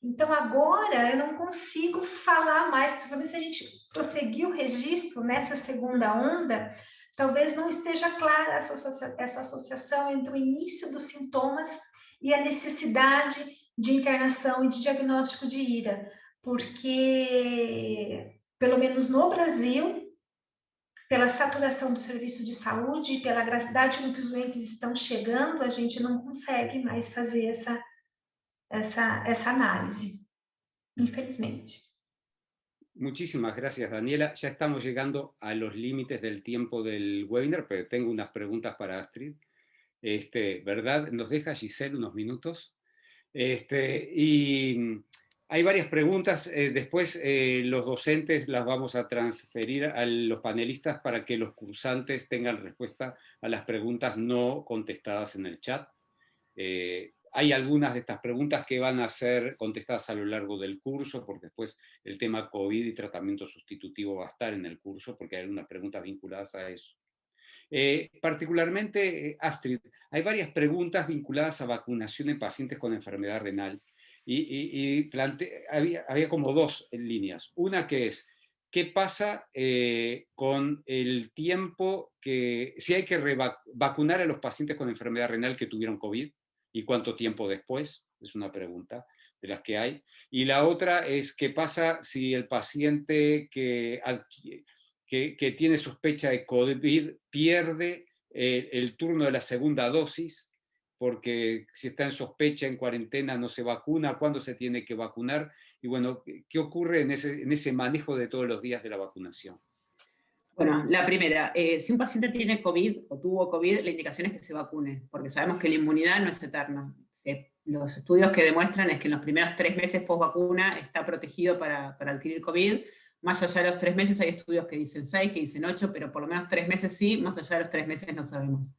Então, agora, eu não consigo falar mais, porque se a gente prosseguir o registro nessa segunda onda, talvez não esteja clara essa associação entre o início dos sintomas e a necessidade de internação e de diagnóstico de IRA, porque, pelo menos no Brasil, pela saturação do serviço de saúde e pela gravidade no que os doentes estão chegando, a gente não consegue mais fazer essa análise, infelizmente. Muchísimas gracias, Daniela. Ya estamos llegando a los límites del tiempo del webinar, pero tengo unas preguntas para Astrid. ¿Verdad? ¿Nos deja Giselle unos minutos? Y hay varias preguntas, después los docentes las vamos a transferir a los panelistas para que los cursantes tengan respuesta a las preguntas no contestadas en el chat. Hay algunas de estas preguntas que van a ser contestadas a lo largo del curso, porque después el tema COVID y tratamiento sustitutivo va a estar en el curso, porque hay algunas preguntas vinculadas a eso. Particularmente, Astrid, hay varias preguntas vinculadas a vacunación en pacientes con enfermedad renal. Y había como dos líneas. Una que es, ¿qué pasa con el tiempo si hay que vacunar a los pacientes con enfermedad renal que tuvieron COVID? ¿Y cuánto tiempo después? Es una pregunta de las que hay. Y la otra es, ¿qué pasa si el paciente que tiene sospecha de COVID pierde el turno de la segunda dosis? Porque si está en sospecha, en cuarentena, no se vacuna, ¿cuándo se tiene que vacunar? Y bueno, ¿qué ocurre en ese manejo de todos los días de la vacunación? Bueno, la primera, si un paciente tiene COVID o tuvo COVID, la indicación es que se vacune, porque sabemos que la inmunidad no es eterna. Los estudios que demuestran es que en los primeros 3 meses post vacuna está protegido para adquirir COVID. Más allá de los 3 meses hay estudios que dicen 6, que dicen 8, pero por lo menos 3 meses sí, más allá de los 3 meses no sabemos.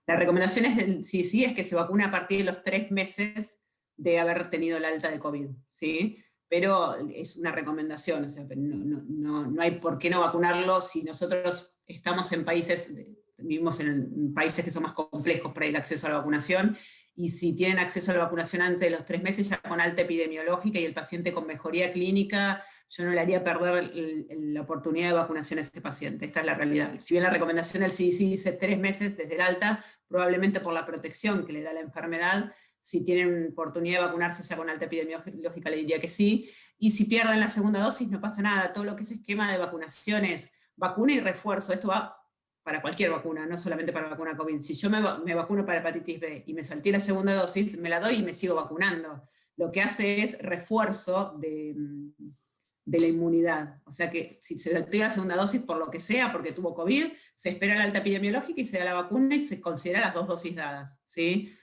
Las recomendaciones del CDC es que se vacune a partir de los 3 meses de haber tenido el alta de COVID, ¿sí? Pero es una recomendación, o sea, no hay por qué no vacunarlo si nosotros estamos en países, vivimos en países que son más complejos para el acceso a la vacunación, y si tienen acceso a la vacunación antes de los 3 meses, ya con alta epidemiológica y el paciente con mejoría clínica, yo no le haría perder la oportunidad de vacunación a ese paciente. Esta es la realidad. Si bien la recomendación del CDC dice 3 meses desde el alta, probablemente por la protección que le da la enfermedad, si tienen oportunidad de vacunarse ya con alta epidemiológica, le diría que sí. Y si pierden la segunda dosis, no pasa nada. Todo lo que es esquema de vacunaciones, vacuna y refuerzo, esto va para cualquier vacuna, no solamente para la vacuna COVID. Si yo me vacuno para hepatitis B y me salté la segunda dosis, me la doy y me sigo vacunando. Lo que hace es refuerzo de la inmunidad. O sea que si se saltó la segunda dosis por lo que sea, porque tuvo COVID, se espera la alta epidemiológica y se da la vacuna y se considera las 2 dosis dadas, ¿sí?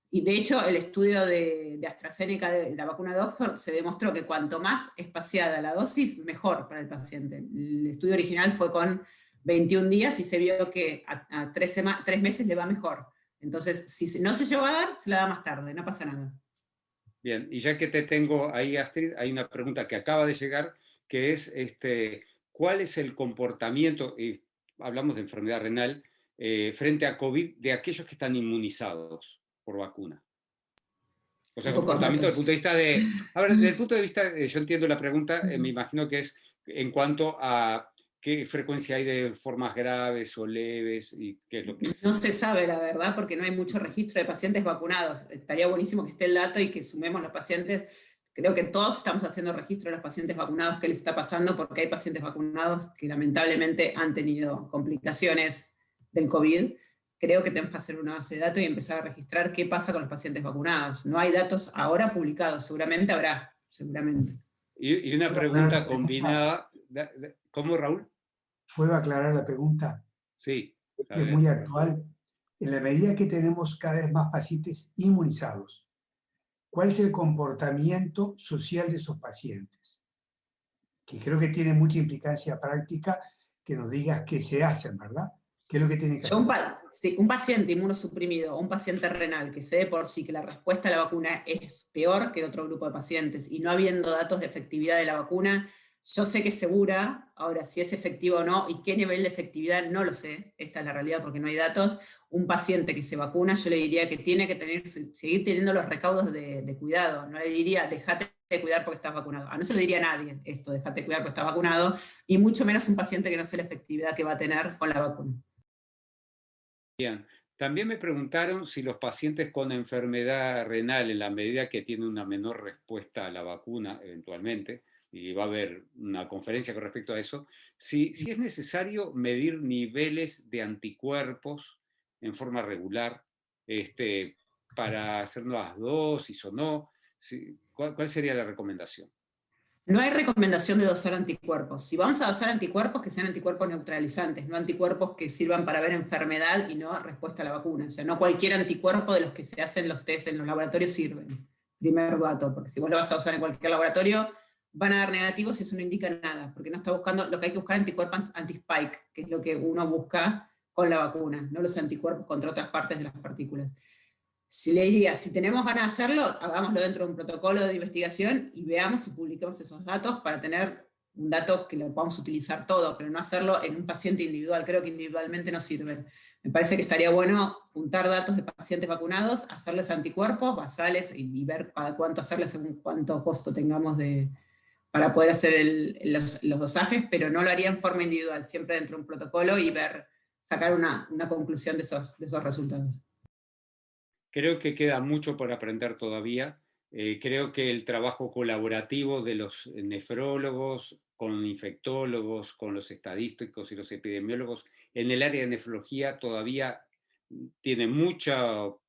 Y de hecho, el estudio de AstraZeneca, de la vacuna de Oxford, se demostró que cuanto más espaciada la dosis, mejor para el paciente. El estudio original fue con 21 días y se vio que a 3 meses le va mejor. Entonces, si no se llegó a dar, se la da más tarde, no pasa nada. Bien, y ya que te tengo ahí, Astrid, hay una pregunta que acaba de llegar, que es, ¿cuál es el comportamiento, y hablamos de enfermedad renal, frente a COVID de aquellos que están inmunizados por vacuna? O sea, comportamiento desde el punto de vista de... A ver, desde el punto de vista, yo entiendo la pregunta, me imagino que es en cuanto a qué frecuencia hay de formas graves o leves y qué es lo que... No se sabe, la verdad, porque no hay mucho registro de pacientes vacunados. Estaría buenísimo que esté el dato y que sumemos los pacientes. Creo que todos estamos haciendo registro de los pacientes vacunados, qué les está pasando, porque hay pacientes vacunados que lamentablemente han tenido complicaciones del COVID. Creo que tenemos que hacer una base de datos y empezar a registrar qué pasa con los pacientes vacunados. No hay datos ahora publicados, seguramente habrá, seguramente. Y una pregunta combinada... ¿Cómo, Raúl? ¿Puedo aclarar la pregunta? Sí. Que es muy actual. En la medida que tenemos cada vez más pacientes inmunizados, ¿cuál es el comportamiento social de esos pacientes? Que creo que tiene mucha implicancia práctica que nos digas qué se hacen, ¿verdad? ¿Qué es lo que tienen que hacer? Un paciente inmunosuprimido o un paciente renal que se dé por sí que la respuesta a la vacuna es peor que otro grupo de pacientes y no habiendo datos de efectividad de la vacuna, yo sé que es segura, ahora si es efectivo o no y qué nivel de efectividad no lo sé, esta es la realidad porque no hay datos. Un paciente que se vacuna yo le diría que tiene que seguir teniendo los recaudos de cuidado, no le diría dejate de cuidar porque estás vacunado. No se lo diría a nadie esto, dejate de cuidar porque estás vacunado, y mucho menos un paciente que no sé la efectividad que va a tener con la vacuna. Bien, también me preguntaron si los pacientes con enfermedad renal, en la medida que tienen una menor respuesta a la vacuna eventualmente, y va a haber una conferencia con respecto a eso, si es necesario medir niveles de anticuerpos en forma regular para hacer nuevas dosis o no, ¿cuál sería la recomendación? No hay recomendación de dosar anticuerpos. Si vamos a dosar anticuerpos, que sean anticuerpos neutralizantes, no anticuerpos que sirvan para ver enfermedad y no respuesta a la vacuna. O sea, no cualquier anticuerpo de los que se hacen los test en los laboratorios sirven. Primer dato, porque si vos lo vas a usar en cualquier laboratorio, van a dar negativos y eso no indica nada, porque no está buscando, lo que hay que buscar anticuerpos anti-spike, que es lo que uno busca con la vacuna, no los anticuerpos contra otras partes de las partículas. Si le diría, si tenemos ganas de hacerlo, hagámoslo dentro de un protocolo de investigación y veamos y publiquemos esos datos para tener un dato que lo podamos utilizar todo, pero no hacerlo en un paciente individual. Creo que individualmente no sirven. Me parece que estaría bueno juntar datos de pacientes vacunados, hacerles anticuerpos basales y ver cada cuánto hacerles según cuánto costo tengamos para poder hacer los dosajes, pero no lo haría en forma individual, siempre dentro de un protocolo y sacar una conclusión de esos resultados. Creo que queda mucho por aprender todavía. Creo que el trabajo colaborativo de los nefrólogos, con infectólogos, con los estadísticos y los epidemiólogos en el área de nefrología todavía tiene mucho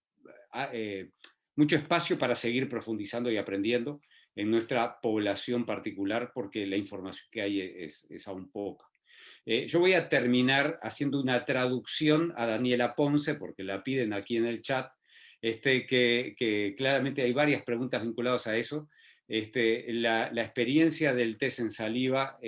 espacio para seguir profundizando y aprendiendo en nuestra población particular, porque la información que hay es aún poca. Yo voy a terminar haciendo una traducción a Daniela Ponce, porque la piden aquí en el chat, que claramente hay varias preguntas vinculadas a eso. La experiencia del test en saliva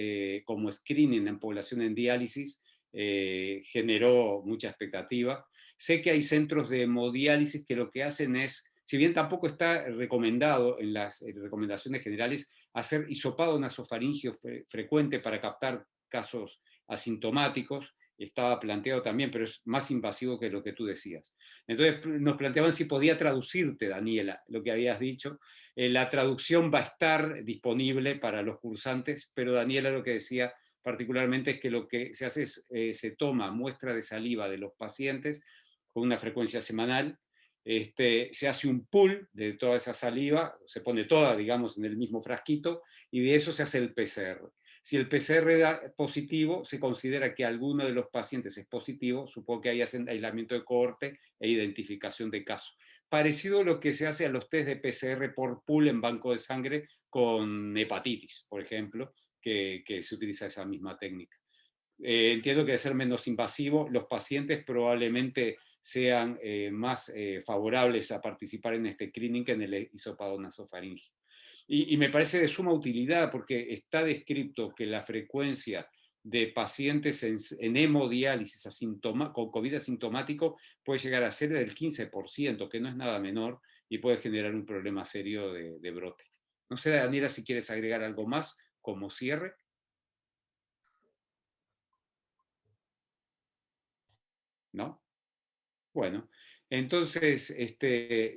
como screening en población en diálisis generó mucha expectativa. Sé que hay centros de hemodiálisis que lo que hacen es, si bien tampoco está recomendado en las recomendaciones generales, hacer hisopado nasofaringio frecuente para captar casos asintomáticos, estaba planteado también, pero es más invasivo que lo que tú decías. Entonces nos planteaban si podía traducirte, Daniela, lo que habías dicho. La traducción va a estar disponible para los cursantes, pero Daniela lo que decía particularmente es que lo que se hace es, se toma muestra de saliva de los pacientes con una frecuencia semanal, se hace un pool de toda esa saliva, se pone toda, digamos, en el mismo frasquito, y de eso se hace el PCR. Si el PCR da positivo, se considera que alguno de los pacientes es positivo, supongo que hay aislamiento de cohorte e identificación de caso. Parecido a lo que se hace a los test de PCR por pool en banco de sangre con hepatitis, por ejemplo, que se utiliza esa misma técnica. Entiendo que debe ser menos invasivo, los pacientes probablemente sean más favorables a participar en este screening que en el hisopado nasofaringio. Y me parece de suma utilidad porque está descrito que la frecuencia de pacientes en hemodiálisis con COVID asintomático puede llegar a ser del 15%, que no es nada menor y puede generar un problema serio de brote. No sé, Daniela, si quieres agregar algo más como cierre. ¿No? Bueno, entonces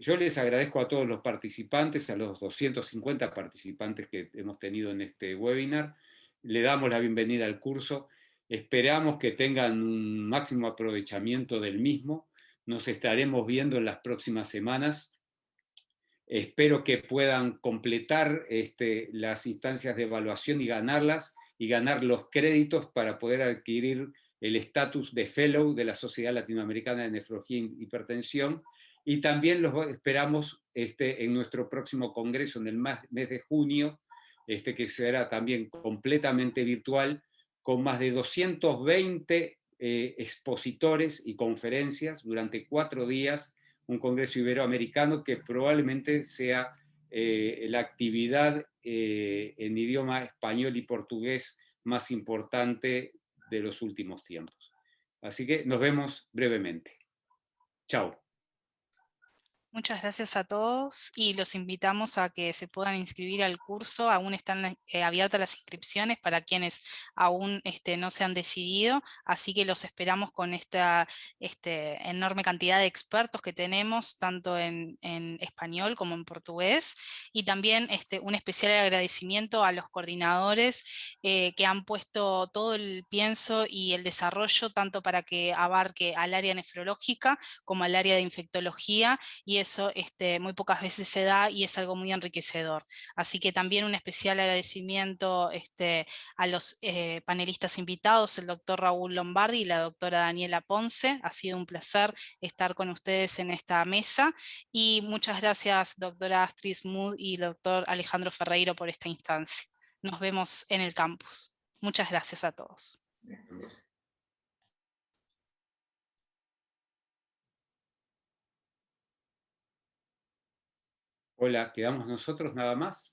yo les agradezco a todos los participantes, a los 250 participantes que hemos tenido en este webinar. Le damos la bienvenida al curso. Esperamos que tengan un máximo aprovechamiento del mismo. Nos estaremos viendo en las próximas semanas. Espero que puedan completar las instancias de evaluación y ganarlas, y ganar los créditos para poder adquirir el estatus de Fellow de la Sociedad Latinoamericana de Nefrología e Hipertensión, y también los esperamos en nuestro próximo congreso en el mes de junio, que será también completamente virtual, con más de 220 expositores y conferencias durante 4 días, un congreso iberoamericano que probablemente sea la actividad en idioma español y portugués más importante de los últimos tiempos. Así que nos vemos brevemente. Chao. Muchas gracias a todos y los invitamos a que se puedan inscribir al curso. Aún están abiertas las inscripciones para quienes aún no se han decidido, así que los esperamos con esta enorme cantidad de expertos que tenemos, tanto en español como en portugués, y también un especial agradecimiento a los coordinadores que han puesto todo el pienso y el desarrollo, tanto para que abarque al área nefrológica como al área de infectología, y eso muy pocas veces se da y es algo muy enriquecedor. Así que también un especial agradecimiento a los panelistas invitados, el doctor Raúl Lombardi y la doctora Daniela Ponce. Ha sido un placer estar con ustedes en esta mesa, y muchas gracias doctora Astrid Smoot y doctor Alejandro Ferreiro por esta instancia. Nos vemos en el campus. Muchas gracias a todos. Hola, ¿quedamos nosotros nada más?